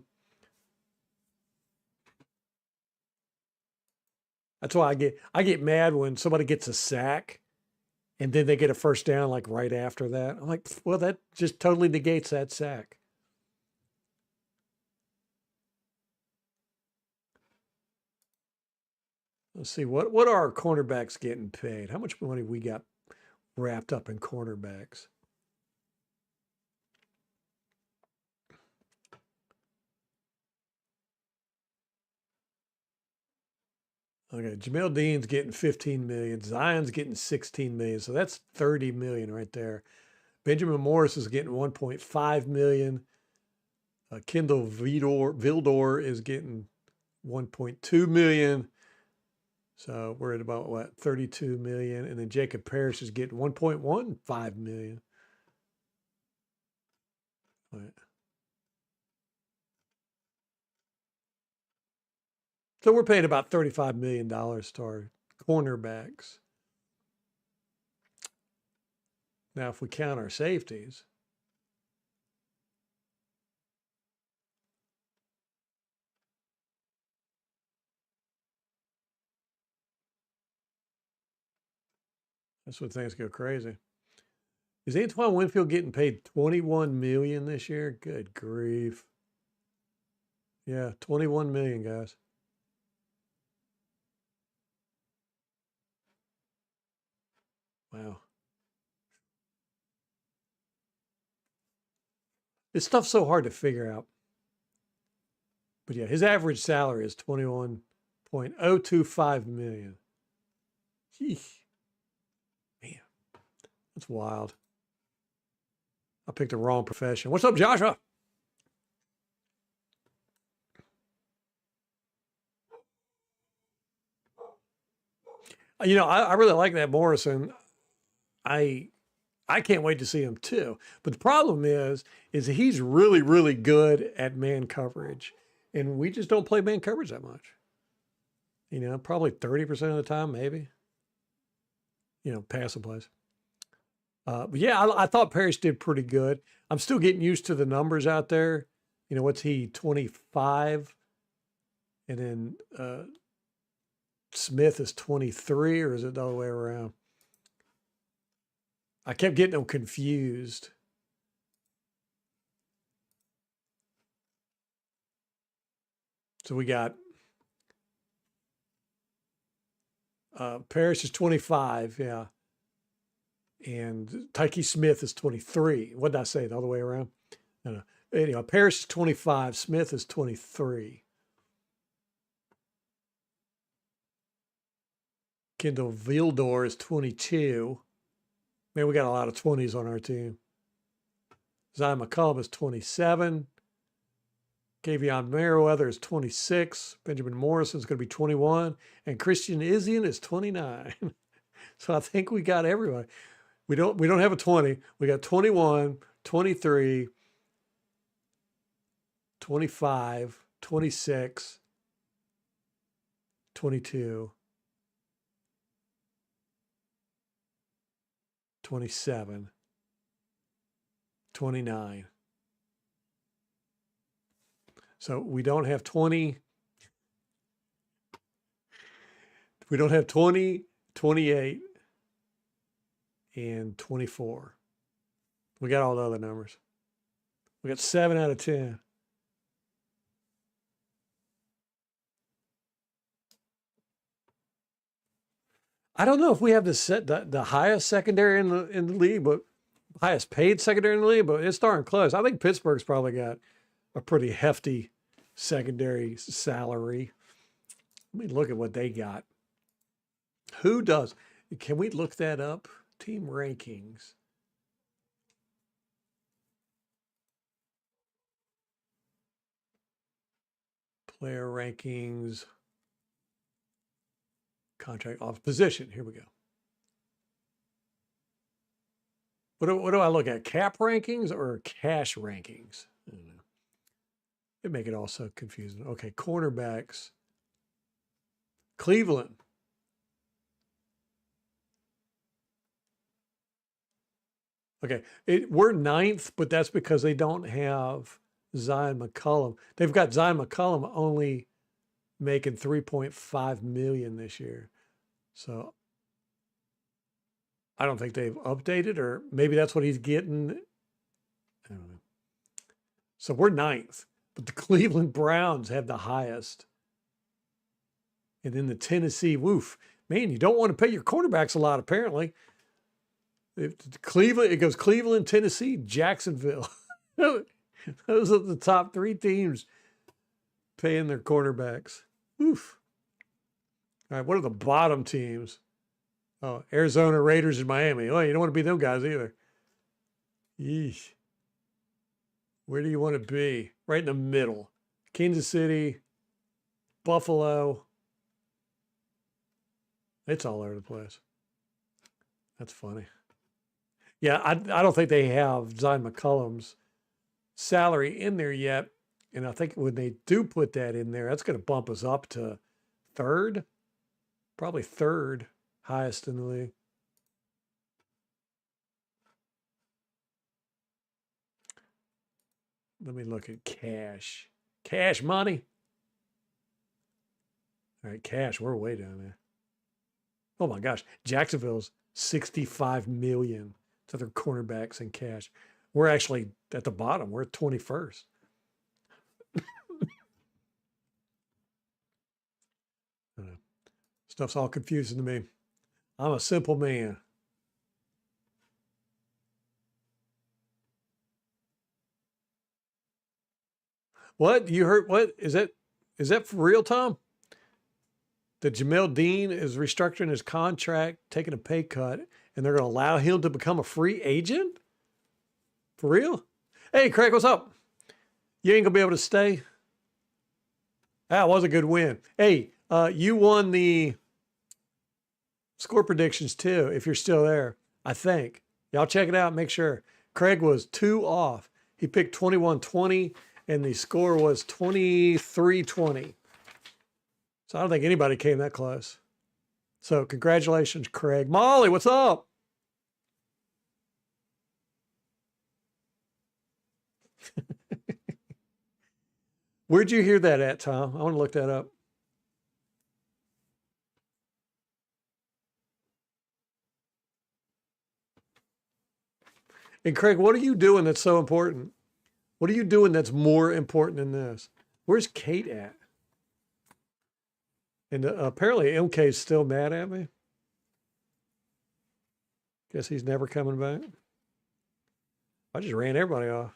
That's why I get mad when somebody gets a sack and then they get a first down like right after that. I'm like, well, that just totally negates that sack. Let's see, what are our cornerbacks getting paid? How much money we got wrapped up in cornerbacks? Okay, Jamel Dean's getting 15 million. Zion's getting 16 million. So that's 30 million right there. Benjamin Morris is getting 1.5 million. Kendall Vildor is getting 1.2 million. So we're at about what, 32 million. And then Jacob Parrish is getting 1.15 million. Right. So we're paying about $35 million to our cornerbacks. Now, if we count our safeties, that's when things go crazy. Is Antoine Winfield getting paid 21 million this year? Good grief. Yeah, 21 million, guys. Wow. This stuff's so hard to figure out. But yeah, his average salary is 21.025 million. Eesh. Man, that's wild. I picked the wrong profession. What's up, Joshua? You know, I really like that Morrison. I can't wait to see him too. But the problem is he's really, really good at man coverage. And we just don't play man coverage that much. You know, probably 30% of the time, maybe. You know, passing plays. But yeah, I thought Parrish did pretty good. I'm still getting used to the numbers out there. You know, what's he, 25? And then Smith is 23, or is it the other way around? I kept getting them confused. So we got Parrish is 25, yeah. And Tyke Smith is 23. What did I say? The other way around? No. Anyway, Parrish is 25. Smith is 23. Kendall Vildor is 22. Man, we got a lot of 20s on our team. Zion McCollum is 27. Kavion Merriweather is 26. Benjamin Morrison is going to be 21. And Christian Izzian is 29. So I think we got everybody. We don't have a 20. We got 21, 23, 25, 26, 22, 27, 29. So we don't have 20. We don't have 20, 28, and 24. We got all the other numbers. We got 7 out of 10. I don't know if we have the highest secondary in the league, but highest paid secondary in the league, but it's darn close. I think Pittsburgh's probably got a pretty hefty secondary salary. Let me look at what they got. Who does? Can we look that up? Team rankings. Player rankings. Contract off position. Here we go. What do I look at? Cap rankings or cash rankings? I don't know. It make it all so confusing. Okay, cornerbacks. Cleveland. Okay, we're 9th, but that's because they don't have Zion McCollum. They've got Zion McCollum only making $3.5 million this year. So I don't think they've updated, or maybe that's what he's getting. I don't know. So we're 9th, but the Cleveland Browns have the highest. And then the Tennessee, woof. Man, you don't want to pay your quarterbacks a lot, apparently. Cleveland, it goes Cleveland, Tennessee, Jacksonville. Those are the top 3 teams paying their quarterbacks. Oof. All right, what are the bottom teams? Oh, Arizona, Raiders, and Miami. Oh, you don't want to be them guys either. Yeesh. Where do you want to be? Right in the middle. Kansas City, Buffalo. It's all over the place. That's funny. Yeah, I don't think they have Zion McCollum's salary in there yet. And I think when they do put that in there, that's going to bump us up to 3rd. Probably 3rd highest in the league. Let me look at cash. Cash money. All right, cash, we're way down there. Oh my gosh, Jacksonville's $65 million to their cornerbacks in cash. We're actually at the bottom. We're at 21st. Stuff's all confusing to me. I'm a simple man. What? You heard what? Is that for real, Tom? That Jamel Dean is restructuring his contract, taking a pay cut, and they're going to allow him to become a free agent? For real? Hey, Craig, what's up? You ain't going to be able to stay? That was a good win. Hey, you won the score predictions too, if you're still there, I think. Y'all check it out, make sure. Craig was 2 off. He picked 21-20, and the score was 23-20. So I don't think anybody came that close. So congratulations, Craig. Molly, what's up? Where'd you hear that at, Tom? I want to look that up. And Craig, what are you doing that's so important? What are you doing that's more important than this? Where's Kate at? And apparently MK is still mad at me. Guess he's never coming back. I just ran everybody off.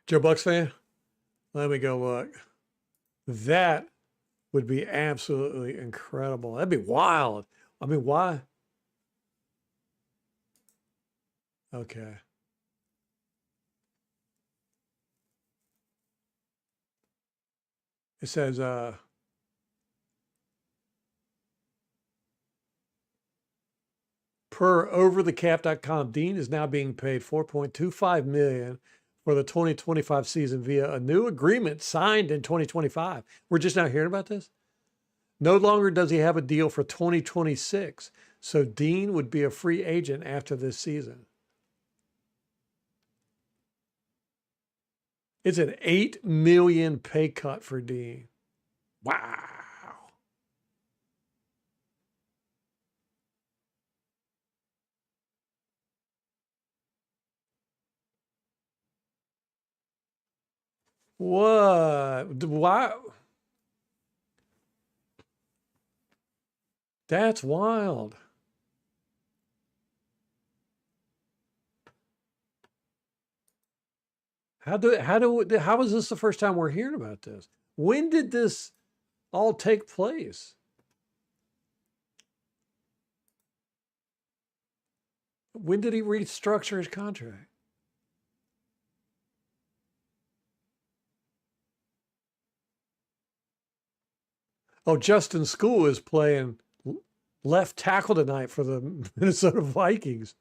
Joe Bucks fan? Let me go look. That would be absolutely incredible. That'd be wild. I mean, why? Okay. It says, per overthecap.com, Dean is now being paid $4.25 million for the 2025 season via a new agreement signed in 2025. We're just now hearing about this. No longer does he have a deal for 2026, so Dean would be a free agent after this season. It's an $8 million pay cut for Dean. Wow. What? Why? That's wild. How is this the first time we're hearing about this? When did this all take place? When did he restructure his contract? Oh, Justin School is playing left tackle tonight for the Minnesota Vikings.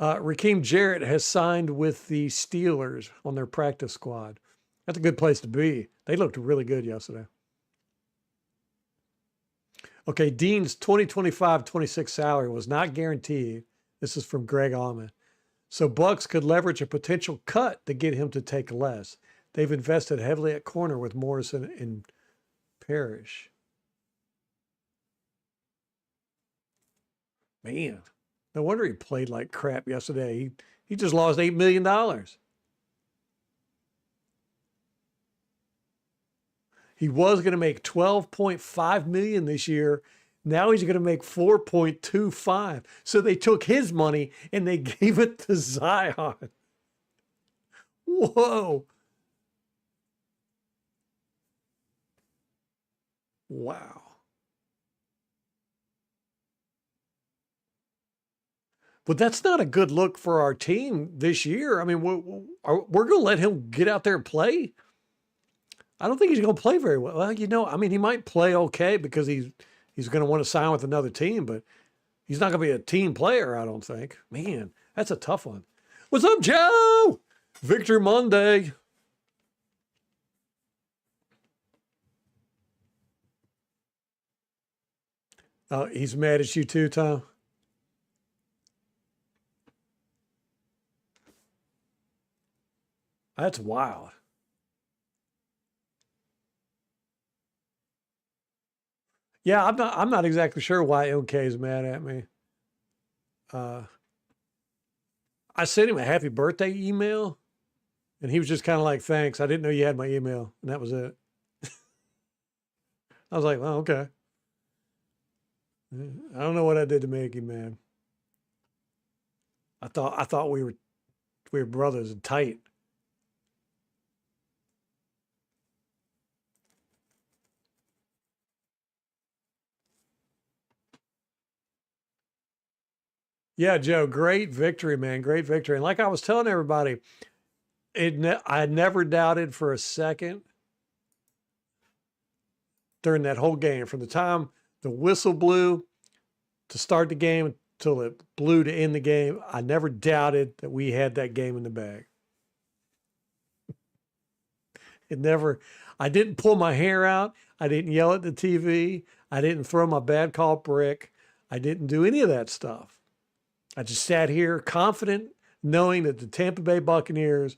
Raheem Jarrett has signed with the Steelers on their practice squad. That's a good place to be. They looked really good yesterday. Okay, Dean's 2025-26 salary was not guaranteed. This is from Greg Allman. So Bucs could leverage a potential cut to get him to take less. They've invested heavily at corner with Morrison and Parrish. Man, no wonder he played like crap yesterday. He just lost $8 million. He was going to make $12.5 million this year. Now he's going to make 4.25. So they took his money and they gave it to Zion. Whoa. Wow. But that's not a good look for our team this year. I mean, we're going to let him get out there and play. I don't think he's going to play very well. Well, I mean, he might play okay because he's going to want to sign with another team, but he's not going to be a team player, I don't think. Man, that's a tough one. What's up, Joe? Victor Monday. He's mad at you too, Tom. That's wild. Yeah, I'm not exactly sure why MK is mad at me. Uh, I sent him a happy birthday email, and he was just kind of like, "Thanks, I didn't know you had my email," and that was it. I was like, "Well, okay." I don't know what I did to make him mad. I thought we were brothers and tight. Yeah, Joe, great victory, man. Great victory. And like I was telling everybody, I never doubted for a second during that whole game, from the time the whistle blew to start the game until it blew to end the game. I never doubted that we had that game in the bag. It never, I didn't pull my hair out. I didn't yell at the TV. I didn't throw my bad call brick. I didn't do any of that stuff. I just sat here confident, knowing that the Tampa Bay Buccaneers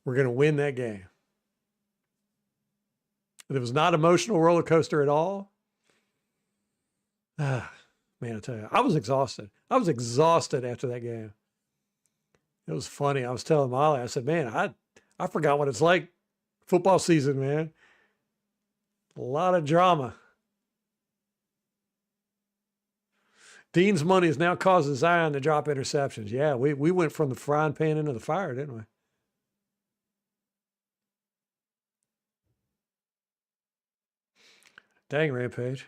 were going to win that game. It was not an emotional roller coaster at all. Ah, man, I tell you, I was exhausted. I was exhausted after that game. It was funny. I was telling Molly, I said, man, I forgot what it's like football season, man. A lot of drama. Dean's money is now causing Zion to drop interceptions. Yeah, we went from the frying pan into the fire, didn't we? Dang, Rampage.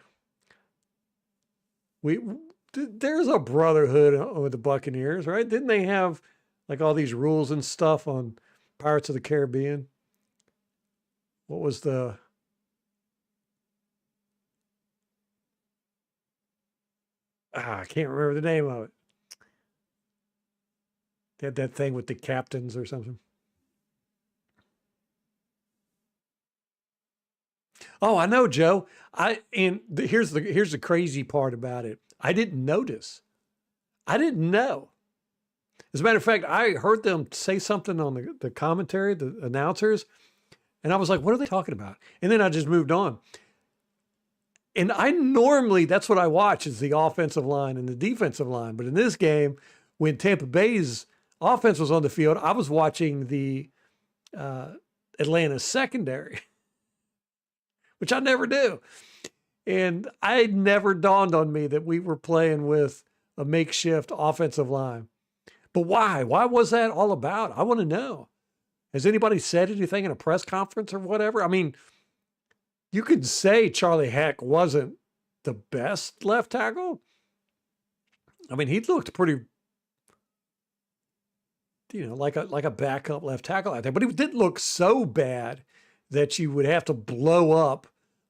There's a brotherhood with the Buccaneers, right? Didn't they have like all these rules and stuff on Pirates of the Caribbean? What was the I can't remember the name of it. They had that thing with the captains or something. Oh, I know, Joe. Here's the crazy part about it. I didn't notice. I didn't know. As a matter of fact, I heard them say something on the commentary, the announcers, and I was like, what are they talking about? And then I just moved on. And I normally, that's what I watch is the offensive line and the defensive line. But in this game, when Tampa Bay's offense was on the field, I was watching the Atlanta secondary, which I never do. And I never dawned on me that we were playing with a makeshift offensive line. But why? Why was that all about? I want to know. Has anybody said anything in a press conference or whatever? I mean, you could say Charlie Heck wasn't the best left tackle. I mean, he looked pretty, like a backup left tackle out there, but he didn't look so bad that you would have to blow up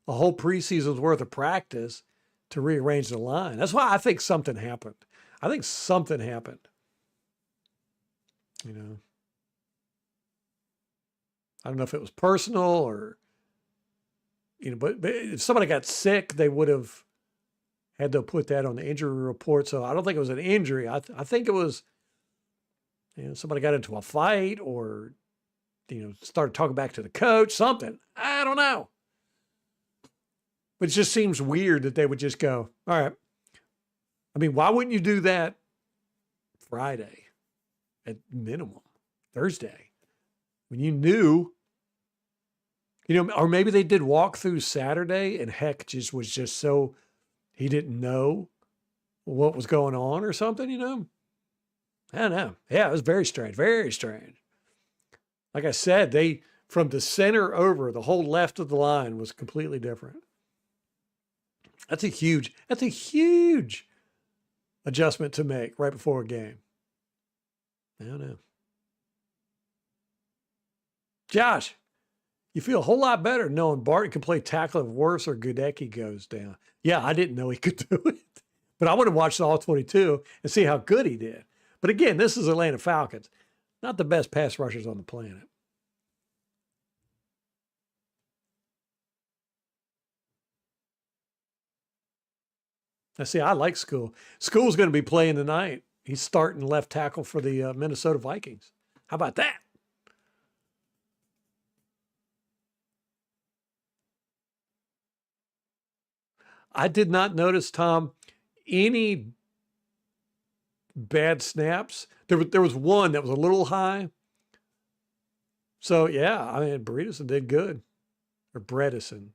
a whole preseason's worth of practice to rearrange the line. That's why I think something happened. I think something happened. I don't know if it was personal or, but if somebody got sick, they would have had to put that on the injury report. So I don't think it was an injury. I think it was, somebody got into a fight or, started talking back to the coach, something. I don't know. But it just seems weird that they would just go, all right. I mean, why wouldn't you do that Friday at minimum, Thursday, when you knew, or maybe they did walkthrough Saturday and Heck was just so he didn't know what was going on or something, I don't know. Yeah, it was very strange, very strange. Like I said, from the center over, the whole left of the line was completely different. That's a huge adjustment to make right before a game. I don't know. Josh, you feel a whole lot better knowing Barton can play tackle if Worse or Gudecki goes down. Yeah, I didn't know he could do it. But I would have watched all 22 and see how good he did. But again, this is Atlanta Falcons. Not the best pass rushers on the planet. Now, see, I like School. School's going to be playing tonight. He's starting left tackle for the Minnesota Vikings. How about that? I did not notice, Tom, any bad snaps. There was one that was a little high. So, yeah, I mean, Bredesen did good. Or Bredesen.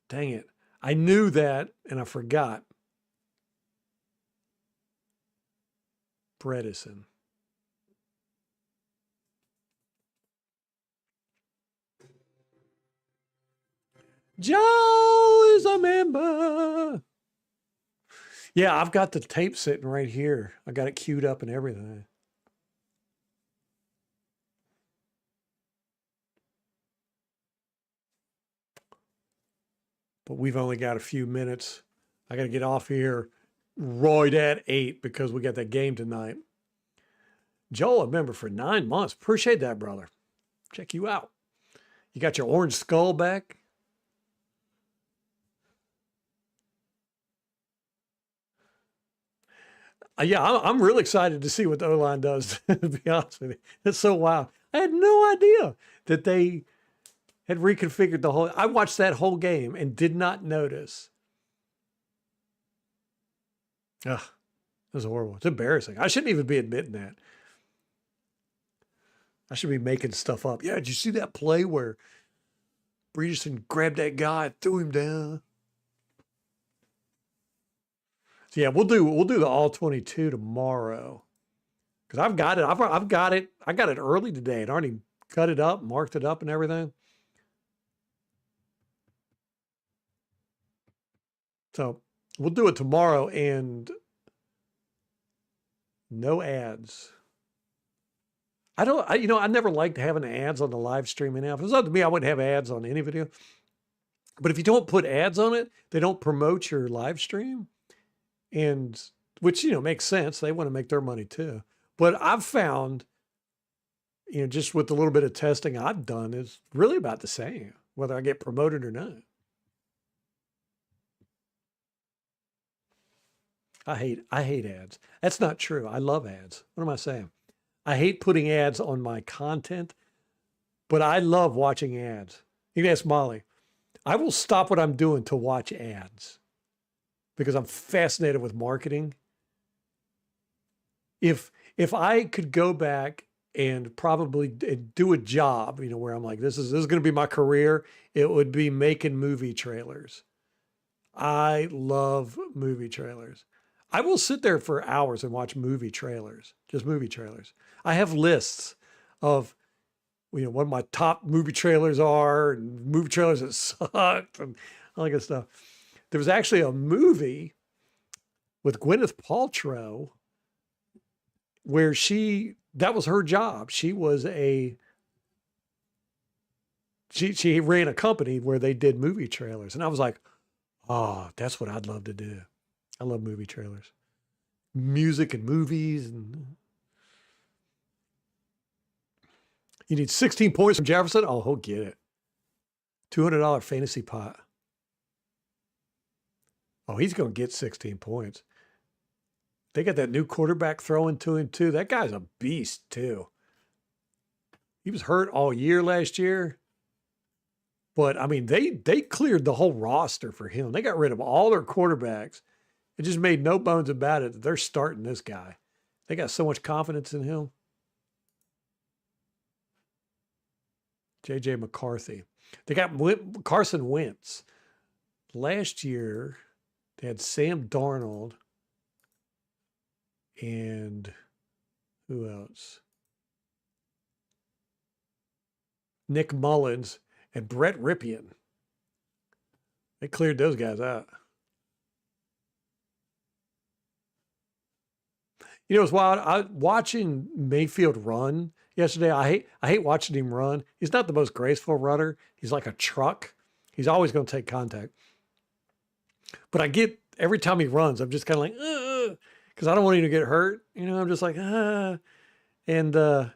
Dang it. I knew that, and I forgot. Bredesen. Joe is a member. Yeah, I've got the tape sitting right here. I got it queued up and everything. But we've only got a few minutes. I got to get off here right at 8 because we got that game tonight. Joel, a member for 9 months. Appreciate that, brother. Check you out. You got your orange skull back? Yeah, I'm really excited to see what the O-line does, to be honest with you. It's so wild. I had no idea that they had reconfigured the whole. I watched that whole game and did not notice. Ugh, it was horrible. It's embarrassing. I shouldn't even be admitting that. I should be making stuff up. Yeah, did you see that play where Bredesen grabbed that guy and threw him down? So yeah, we'll do the all 22 tomorrow because I've got it. I've got it. I got it early today and already cut it up, marked it up, and everything. So we'll do it tomorrow and no ads. I never liked having ads on the live streaming app. If it was up to me, I wouldn't have ads on any video. But if you don't put ads on it, they don't promote your live stream. And which, makes sense. They want to make their money too. But I've found, just with the little bit of testing I've done, is really about the same, whether I get promoted or not. I hate ads. That's not true. I love ads. What am I saying? I hate putting ads on my content, but I love watching ads. You can ask Molly. I will stop what I'm doing to watch ads because I'm fascinated with marketing. If I could go back and probably do a job, where I'm like, this is going to be my career, it would be making movie trailers. I love movie trailers. I will sit there for hours and watch movie trailers, just movie trailers. I have lists of, what my top movie trailers are and movie trailers that sucked and all that good stuff. There was actually a movie with Gwyneth Paltrow where that was her job. She ran a company where they did movie trailers. And I was like, oh, that's what I'd love to do. I love movie trailers, music and movies. And you need 16 points from Jefferson. Oh, he'll get it. $200 fantasy pot. Oh, he's going to get 16 points. They got that new quarterback throwing to him too. That guy's a beast too. He was hurt all year last year. But I mean, they cleared the whole roster for him. They got rid of all their quarterbacks. It just made no bones about it that they're starting this guy. They got so much confidence in him. J.J. McCarthy. They got Carson Wentz. Last year, they had Sam Darnold and who else? Nick Mullins and Brett Ripien. They cleared those guys out. It's wild. Watching Mayfield run yesterday. I hate watching him run. He's not the most graceful runner. He's like a truck. He's always going to take contact. But I get every time he runs, I'm just kind of like, because I don't want him to get hurt. I'm just like, And I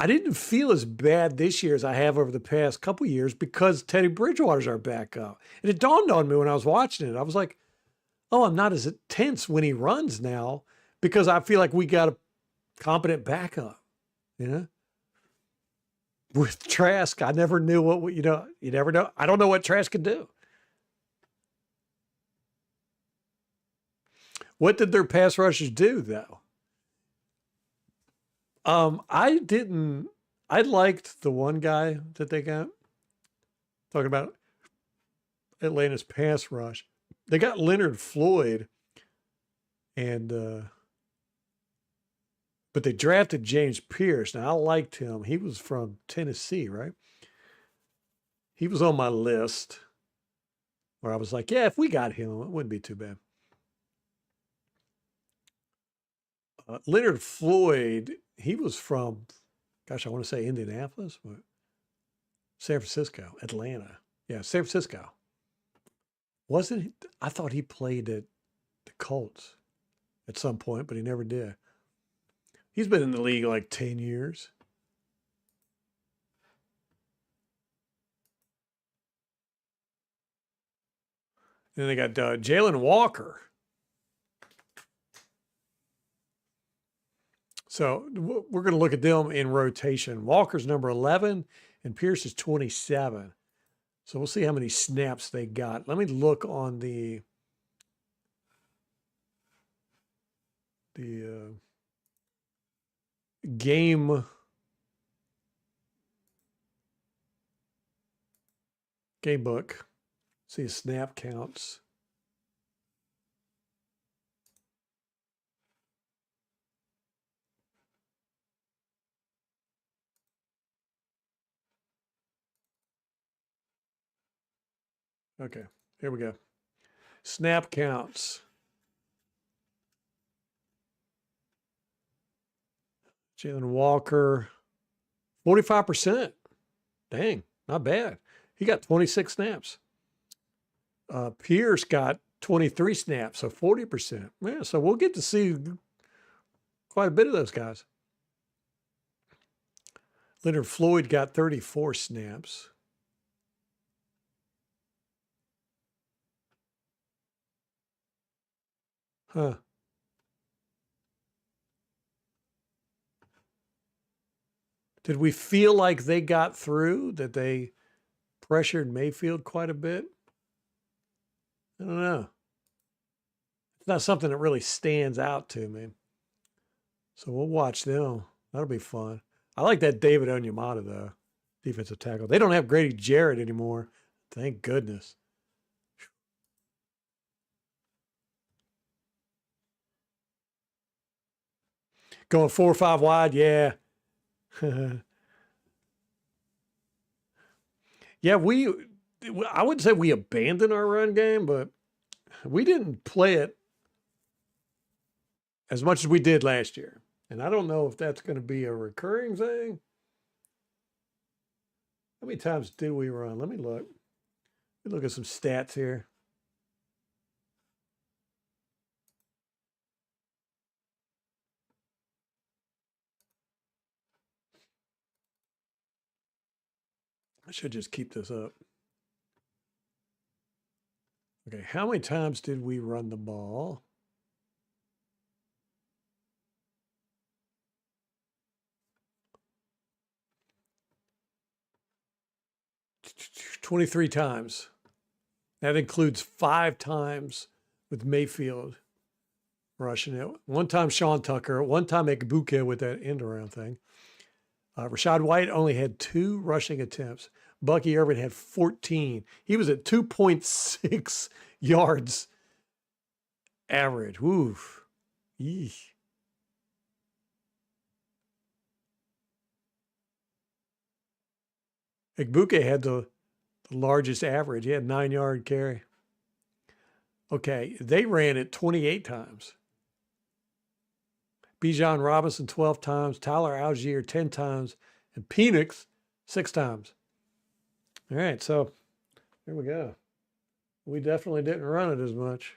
didn't feel as bad this year as I have over the past couple of years because Teddy Bridgewater's our backup. And it dawned on me when I was watching it. I was like, oh, I'm not as tense when he runs now because I feel like we got a competent backup, With Trask, I never knew you never know. I don't know what Trask can do. What did their pass rushers do, though? I liked the one guy that they got. Talking about Atlanta's pass rush. They got Leonard Floyd and but they drafted James Pierce. Now I liked him. He was from Tennessee, right? He was on my list where I was like, yeah, if we got him, it wouldn't be too bad. Leonard Floyd, he was from, gosh, I want to say Indianapolis, but San Francisco, Atlanta. Yeah, San Francisco. Wasn't he? I thought he played at the Colts at some point, but he never did. He's been in the league like 10 years. Then they got Jalen Walker. So we're going to look at them in rotation. Walker's number 11 and Pierce is 27. So we'll see how many snaps they got. Let me look on the game book. See snap counts. Okay, here we go. Snap counts. Jalen Walker, 45%. Dang, not bad. He got 26 snaps. Pierce got 23 snaps, so 40%. Yeah, so we'll get to see quite a bit of those guys. Leonard Floyd got 34 snaps. Huh. Did we feel like they got through, that they pressured Mayfield quite a bit? I don't know. It's not something that really stands out to me. So we'll watch them. That'll be fun. I like that David Onyemata, though, defensive tackle. They don't have Grady Jarrett anymore. Thank goodness. Going 4 or 5 wide, yeah. Yeah, I wouldn't say we abandoned our run game, but we didn't play it as much as we did last year. And I don't know if that's going to be a recurring thing. How many times did we run? Let me look. Let me look at some stats here. I should just keep this up. Okay, how many times did we run the ball? $23 times. That includes 5 times with Mayfield rushing it. One time Sean Tucker, one time Ekbuka with that end around thing. Rashad White only had 2 rushing attempts. Bucky Irvin had 14. He was at 2.6 yards average. Woof. Eesh. Ekbuka had the largest average. He had 9-yard carry. Okay, they ran it 28 times. Bijan Robinson 12 times, Tyler Algier 10 times, and Penix 6 times. All right, so here we go. We definitely didn't run it as much.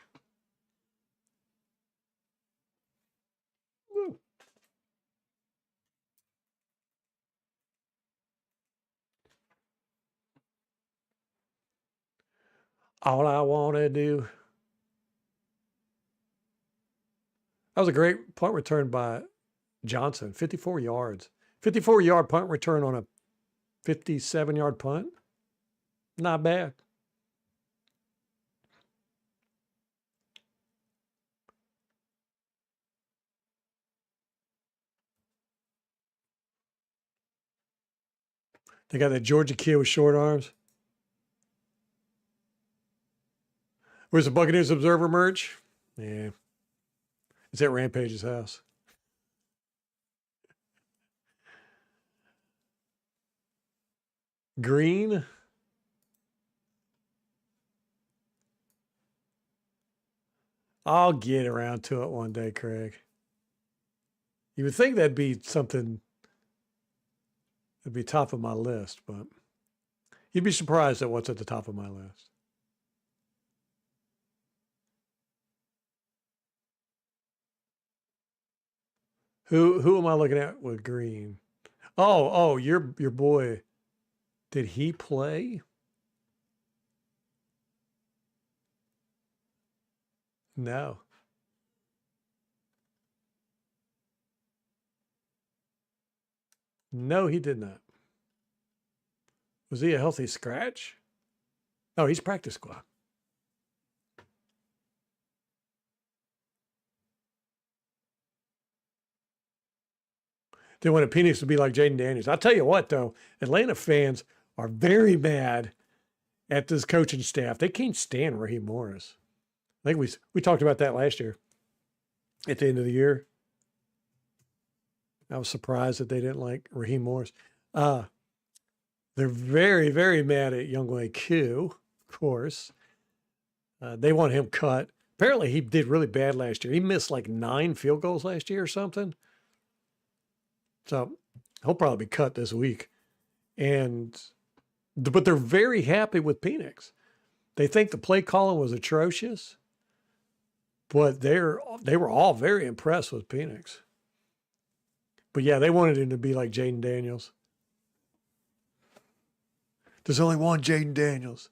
Woo. All I want to do. That was a great punt return by Johnson, 54 yards. 54-yard punt return on a 57-yard punt. Not bad. They got that Georgia kid with short arms. Where's the Buccaneers Observer merch? Yeah. It's at Rampage's house. Green. I'll get around to it one day, Craig. You would think that'd be something that'd be top of my list, but you'd be surprised at what's at the top of my list. Who am I looking at with green? Oh, your boy. Did he play? No. No, he did not. Was he a healthy scratch? Oh, he's practice squad. They wanted Penix to be like Jaden Daniels. I'll tell you what, though, Atlanta fans are very mad at this coaching staff. They can't stand Raheem Morris. I think we talked about that last year at the end of the year. I was surprised that they didn't like Raheem Morris. They're very, very mad at Younghoe Koo. course. They want him cut. Apparently, he did really bad last year. He missed like 9 field goals last year or something. So he'll probably be cut this week. But they're very happy with Penix. They think the play calling was atrocious, but they were all very impressed with Penix. But yeah, they wanted him to be like Jaden Daniels. There's only one Jaden Daniels.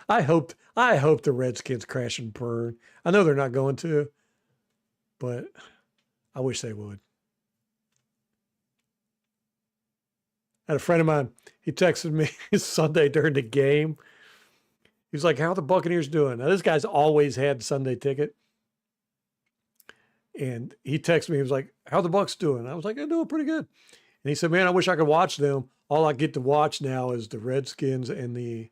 I hope the Redskins crash and burn. I know they're not going to, but I wish they would. I had a friend of mine, he texted me Sunday during the game. He was like, how are the Buccaneers doing? Now, this guy's always had Sunday ticket. And he texted me, he was like, how are the Bucs doing? I was like, they're doing pretty good. And he said, man, I wish I could watch them. All I get to watch now is the Redskins and the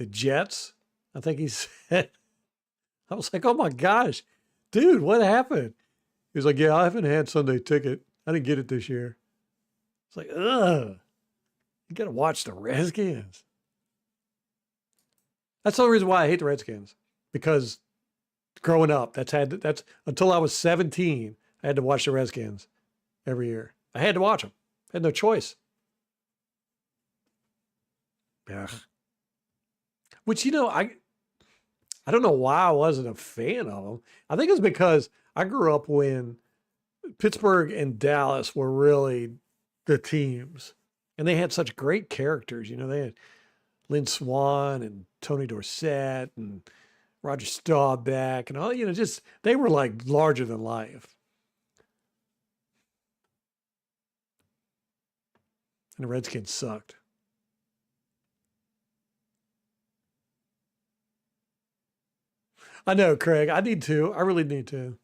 Jets, I think he said. I was like, oh my gosh, dude, what happened? He was like, yeah, I haven't had Sunday ticket. I didn't get it this year. It's like, ugh, you got to watch the Redskins. That's the only reason why I hate the Redskins, because growing up, that's until I was 17, I had to watch the Redskins every year. I had to watch them. I had no choice. Yeah. Which, I don't know why I wasn't a fan of them. I think it's because I grew up when Pittsburgh and Dallas were really the teams. And they had such great characters. They had Lynn Swann and Tony Dorsett and Roger Staubach and all, just they were like larger than life. And the Redskins sucked. I know, Craig. I need to. I really need to.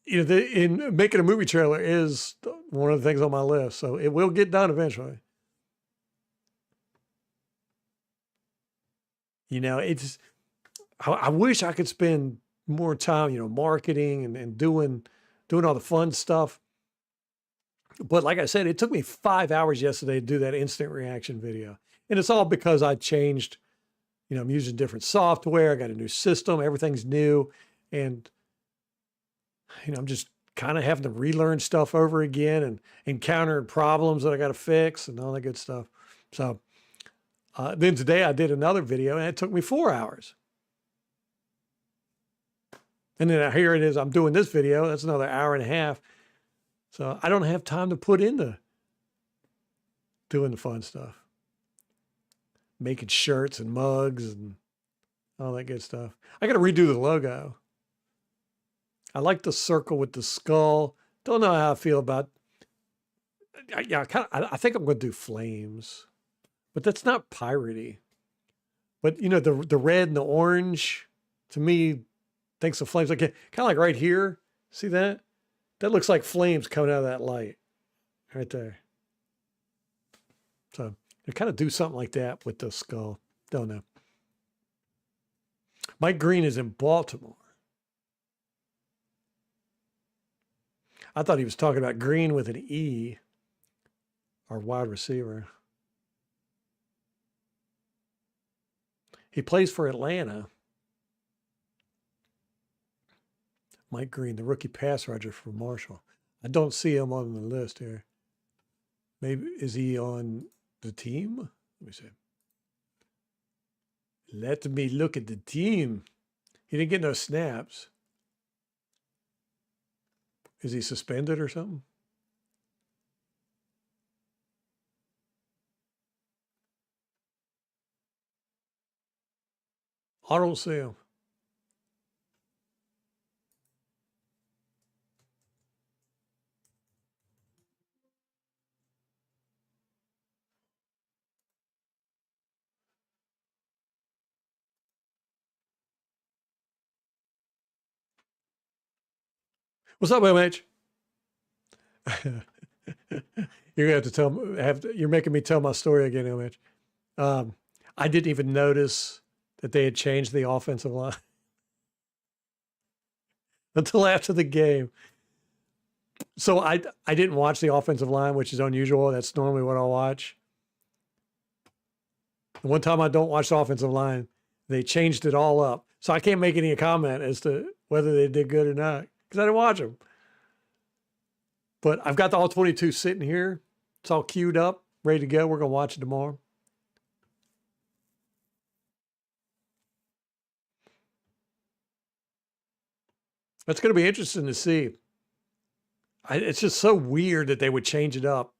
In making a movie trailer is one of the things on my list, so it will get done eventually. It's. I wish I could spend more time, marketing and doing all the fun stuff. But like I said, it took me 5 hours yesterday to do that instant reaction video. And it's all because I changed, I'm using different software. I got a new system. Everything's new. And, I'm just kind of having to relearn stuff over again and encountering problems that I got to fix and all that good stuff. So then today I did another video and it took me 4 hours. And then here it is. I'm doing this video. That's another hour and a half. So I don't have time to put into doing the fun stuff. Making shirts and mugs and all that good stuff. I got to redo the logo. I like the circle with the skull. Don't know how I feel about. Yeah, I think I'm going to do flames, but that's not piratey. But the red and the orange, to me, thinks of flames. Like kind of like right here. See that? That looks like flames coming out of that light right there. So I kind of do something like that with the skull. Don't know. Mike Green is in Baltimore. I thought he was talking about Green with an E, our wide receiver. He plays for Atlanta. Mike Green, the rookie pass rusher for Marshall. I don't see him on the list here. Maybe, is he on the team? Let me see. Let me look at the team. He didn't get no snaps. Is he suspended or something? I don't see him. What's up, MH? You're gonna have to you're making me tell my story again, MH. I didn't even notice that they had changed the offensive line until after the game. So I didn't watch the offensive line, which is unusual. That's normally what I'll watch. The one time I don't watch the offensive line, they changed it all up. So I can't make any comment as to whether they did good or not because I didn't watch them. But I've got the all 22 sitting here. It's all queued up, ready to go. We're going to watch it tomorrow. That's going to be interesting to see. It's just so weird that they would change it up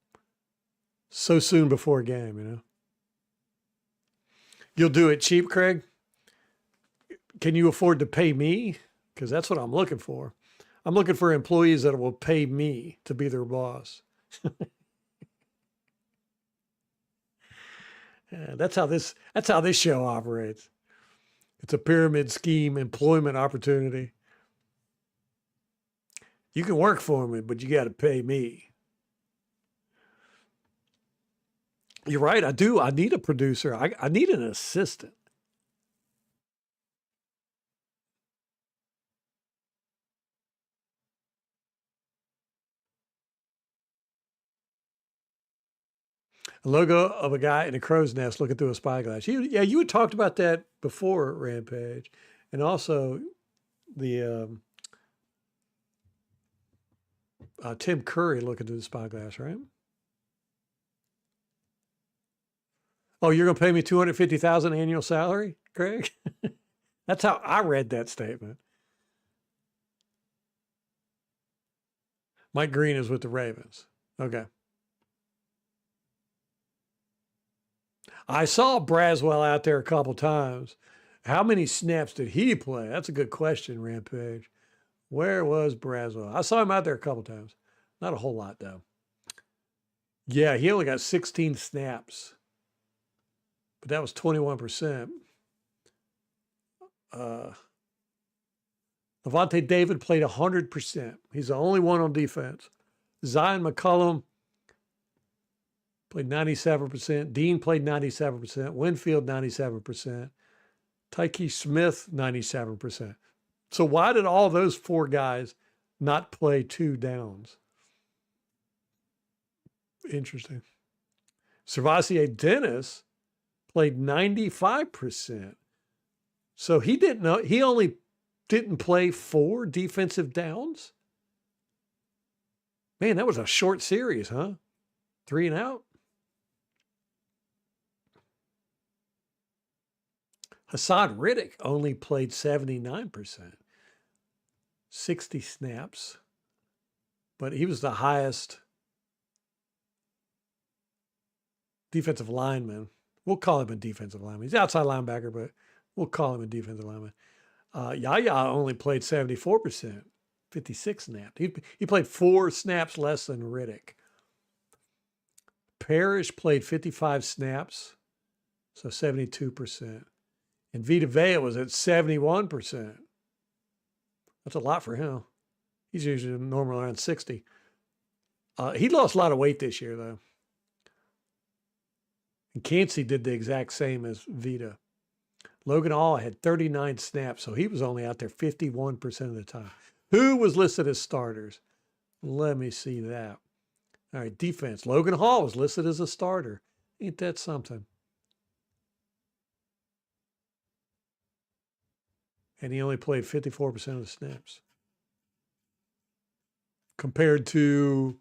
so soon before a game, you know? You'll do it cheap, Craig? Can you afford to pay me? Because that's what I'm looking for. I'm looking for employees that will pay me to be their boss. Yeah, that's how this show operates. It's a pyramid scheme, employment opportunity. You can work for me, but you got to pay me. You're right. I do. I need a producer. I need an assistant. A logo of a guy in a crow's nest looking through a spyglass. You had talked about that before, Rampage, and also the Tim Curry looking through the spyglass, right? Oh, you're going to pay me $250,000 annual salary, Craig? That's how I read that statement. Mike Green is with the Ravens. Okay. I saw Braswell out there a couple times. How many snaps did he play? That's a good question, Rampage. Where was Braswell? I saw him out there a couple times. Not a whole lot, though. Yeah, he only got 16 snaps, but that was 21%. Levante David played 100%. He's the only one on defense. Zion McCollum played 97%. Dean played 97%. Winfield, 97%. Tyke Smith, 97%. So why did all those four guys not play 2 downs? Interesting. Servassier Dennis played 95%. So he didn't know. He only didn't play 4 defensive downs. Man, that was a short series, huh? 3 and out. Hassan Riddick only played 79%, 60 snaps, but he was the highest defensive lineman. We'll call him a defensive lineman. He's outside linebacker, but we'll call him a defensive lineman. Yaya only played 74%, 56 snaps. He played 4 snaps less than Riddick. Parrish played 55 snaps, so 72%. And Vita Vea was at 71%. That's a lot for him. He's usually normally around 60. He lost a lot of weight this year, though. And Cansey did the exact same as Vita. Logan Hall had 39 snaps, so he was only out there 51% of the time. Who was listed as starters? Let me see that. All right, defense. Logan Hall was listed as a starter. Ain't that something? And he only played 54% of the snaps. Compared to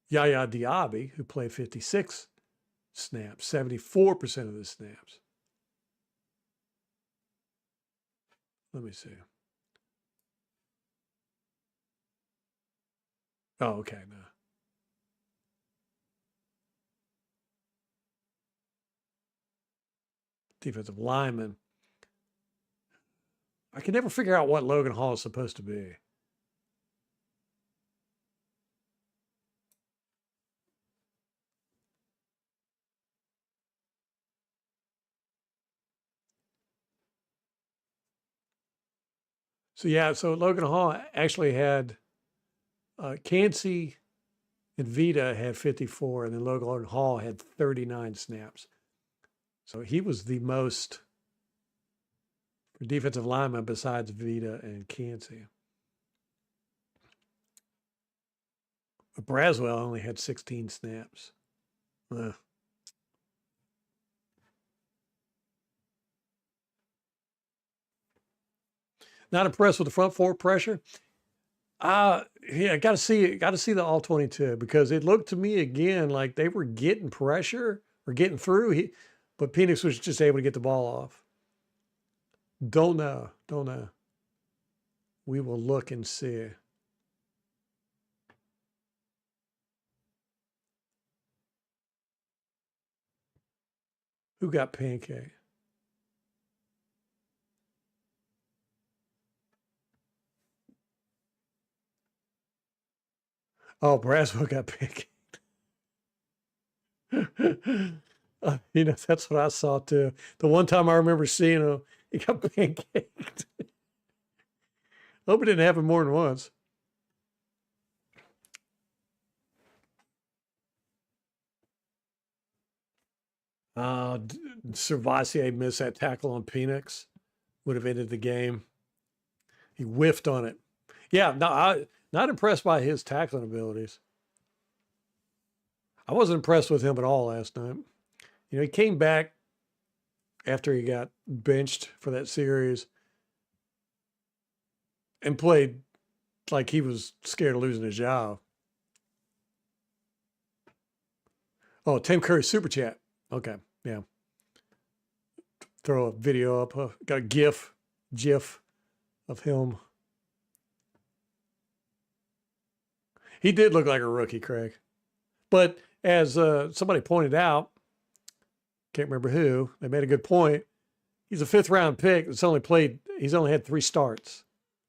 Yaya Diaby, who played 56 snaps, 74% of the snaps. Let me see. Oh, okay, no. Defensive lineman. I can never figure out what Logan Hall is supposed to be. So Logan Hall actually had Cansey and Vita had 54, and then Logan Hall had 39 snaps. So he was the most defensive lineman besides Vita and Cansey. But Braswell only had 16 snaps. Ugh. Not impressed with the front four pressure. Yeah, got to see the all 22 because it looked to me again like they were getting pressure or getting through. But Penix was just able to get the ball off. Don't know. We will look and see. Who got pancake? Oh, Braswell got pancaked. That's what I saw too. The one time I remember seeing him, he got pancaked. Hope it didn't happen more than once. Servassier missed that tackle on Penix. Would have ended the game. He whiffed on it. Yeah, no, not impressed by his tackling abilities. I wasn't impressed with him at all last night. He came back after he got benched for that series and played like he was scared of losing his job. Oh, Tim Curry super chat. Okay, yeah. Throw a video up. Got a GIF of him. He did look like a rookie, Craig. But as somebody pointed out, can't remember who, they made a good point. He's a 5th round pick. He's only had 3 starts.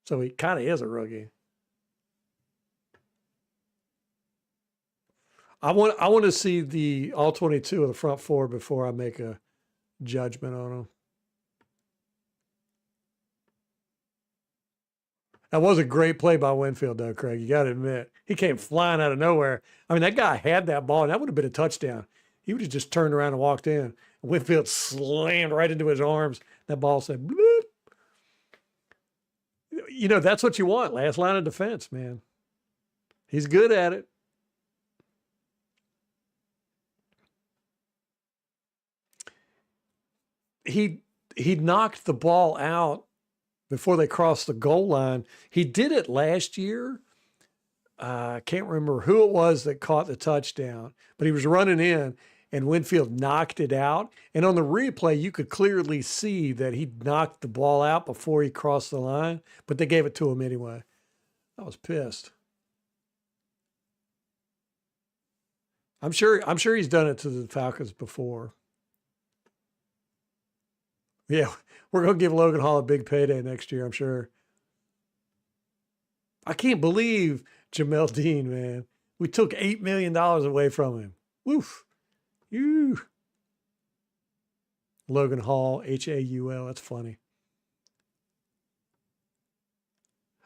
So he kind of is a rookie. I want to see the all 22 of the front four before I make a judgment on him. That was a great play by Winfield, though, Craig. You got to admit. He came flying out of nowhere. I mean, that guy had that ball, and that would have been a touchdown. He would have just turned around and walked in. Winfield slammed right into his arms. That ball said, bloop. That's what you want. Last line of defense, man. He's good at it. He knocked the ball out before they crossed the goal line. He did it last year. I can't remember who it was that caught the touchdown, but he was running in and Winfield knocked it out. And on the replay, you could clearly see that he knocked the ball out before he crossed the line, but they gave it to him anyway. I was pissed. I'm sure he's done it to the Falcons before. Yeah, we're going to give Logan Hall a big payday next year, I'm sure. I can't believe Jamel Dean, man. We took $8 million away from him. Woof. Ew. Logan Hall, Haul. That's funny.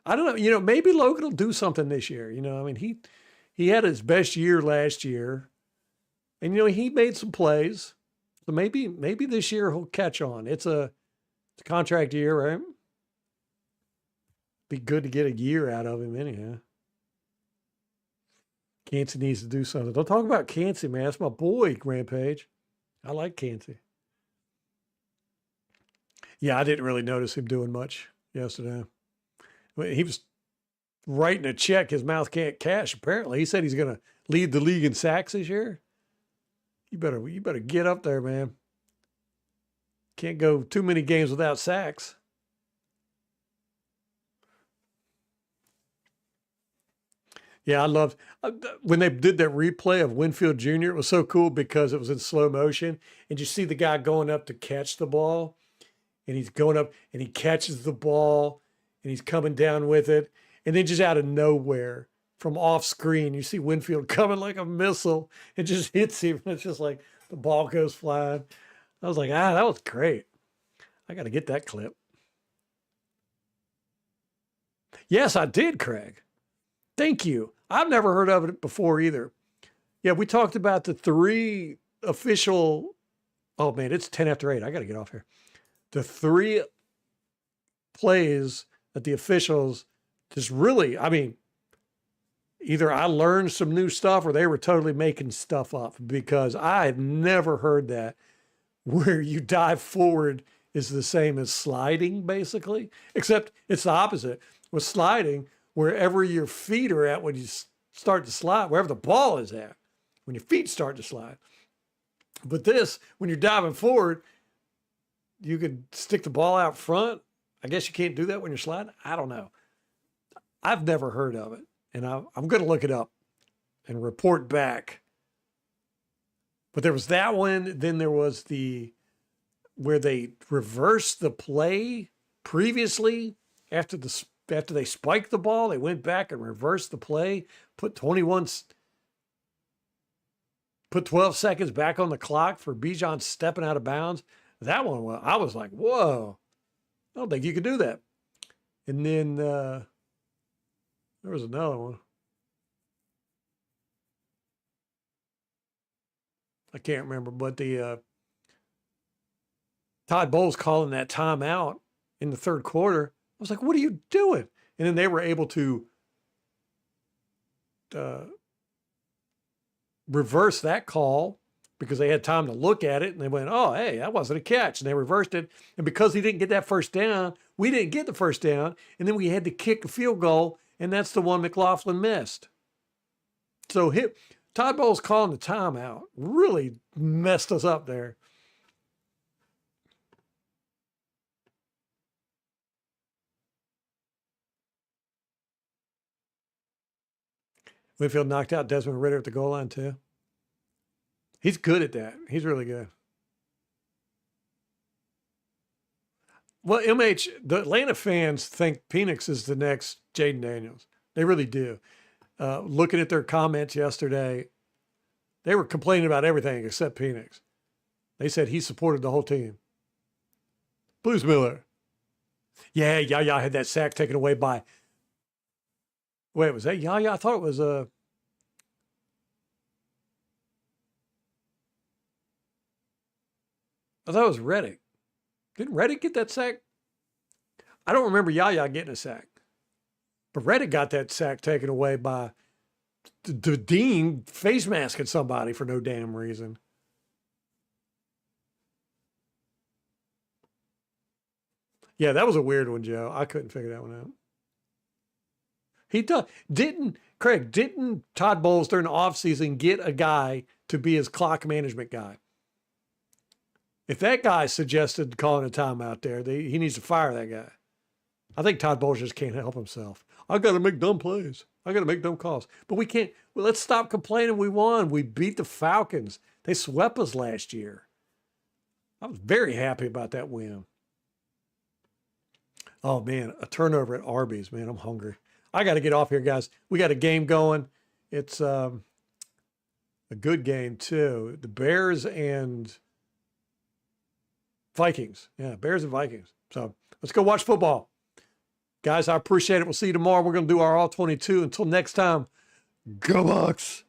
I don't know. Maybe Logan will do something this year. I mean, he had his best year last year. And, he made some plays. So maybe this year he'll catch on. It's a contract year, right? Be good to get a year out of him anyhow. Cansey needs to do something. Don't talk about Cansey, man. That's my boy, Rampage. I like Cansey. Yeah, I didn't really notice him doing much yesterday. He was writing a check his mouth can't cash, apparently. He said he's going to lead the league in sacks this year. You better get up there, man. Can't go too many games without sacks. Yeah, I loved when they did that replay of Winfield Jr. It was so cool because it was in slow motion, and you see the guy going up to catch the ball, and he's going up and he catches the ball, and he's coming down with it, and then just out of nowhere, from off screen, you see Winfield coming like a missile. It just hits him. It's just like the ball goes flying. I was like, that was great. I got to get that clip. Yes, I did, Craig. Thank you. I've never heard of it before either. Yeah, we talked about the 3 official Oh man, it's 10 after 8. I got to get off here. The three plays that the officials just really, I mean, either I learned some new stuff or they were totally making stuff up, because I had never heard that where you dive forward is the same as sliding, basically, except it's the opposite. With sliding, wherever your feet are at when you start to slide, wherever the ball is at, when your feet start to slide. But this, when you're diving forward, you could stick the ball out front. I guess you can't do that when you're sliding. I don't know. I've never heard of it, and I'm going to look it up and report back. But there was that one. Then there was the where they reversed the play previously after they spiked the ball. They went back and reversed the play, put 12 seconds back on the clock for Bijan stepping out of bounds. That one, I was like, whoa, I don't think you could do that. And then there was another one. I can't remember, but the Todd Bowles calling that timeout in the third quarter. I was like, what are you doing? And then they were able to reverse that call because they had time to look at it, and they went, oh, hey, that wasn't a catch. And they reversed it. And because he didn't get that first down, we didn't get the first down. And then we had to kick a field goal, and that's the one McLaughlin missed. So Todd Bowles calling the timeout really messed us up there. Winfield knocked out Desmond Ridder at the goal line too. He's good at that. He's really good. Well, MH, the Atlanta fans think Penix is the next Jaden Daniels. They really do. Looking at their comments yesterday, they were complaining about everything except Penix. They said he supported the whole team. Blues Miller. Yeah, Yaya had that sack taken away by. Wait, was that Yaya? I thought it was I thought it was Reddick. Didn't Reddick get that sack? I don't remember Yaya getting a sack. But Reddick got that sack taken away by the Dean face masking somebody for no damn reason. Yeah, that was a weird one, Joe. I couldn't figure that one out. Didn't Todd Bowles during the offseason get a guy to be his clock management guy? If that guy suggested calling a timeout there, he needs to fire that guy. I think Todd Bowles just can't help himself. I got to make dumb plays. I got to make dumb calls. But we can't. Well, let's stop complaining. We won. We beat the Falcons. They swept us last year. I was very happy about that win. Oh, man, a turnover at Arby's. Man, I'm hungry. I got to get off here, guys. We got a game going. It's a good game, too. The Bears and Vikings. Yeah, Bears and Vikings. So let's go watch football. Guys, I appreciate it. We'll see you tomorrow. We're going to do our All-22. Until next time, go Bucs.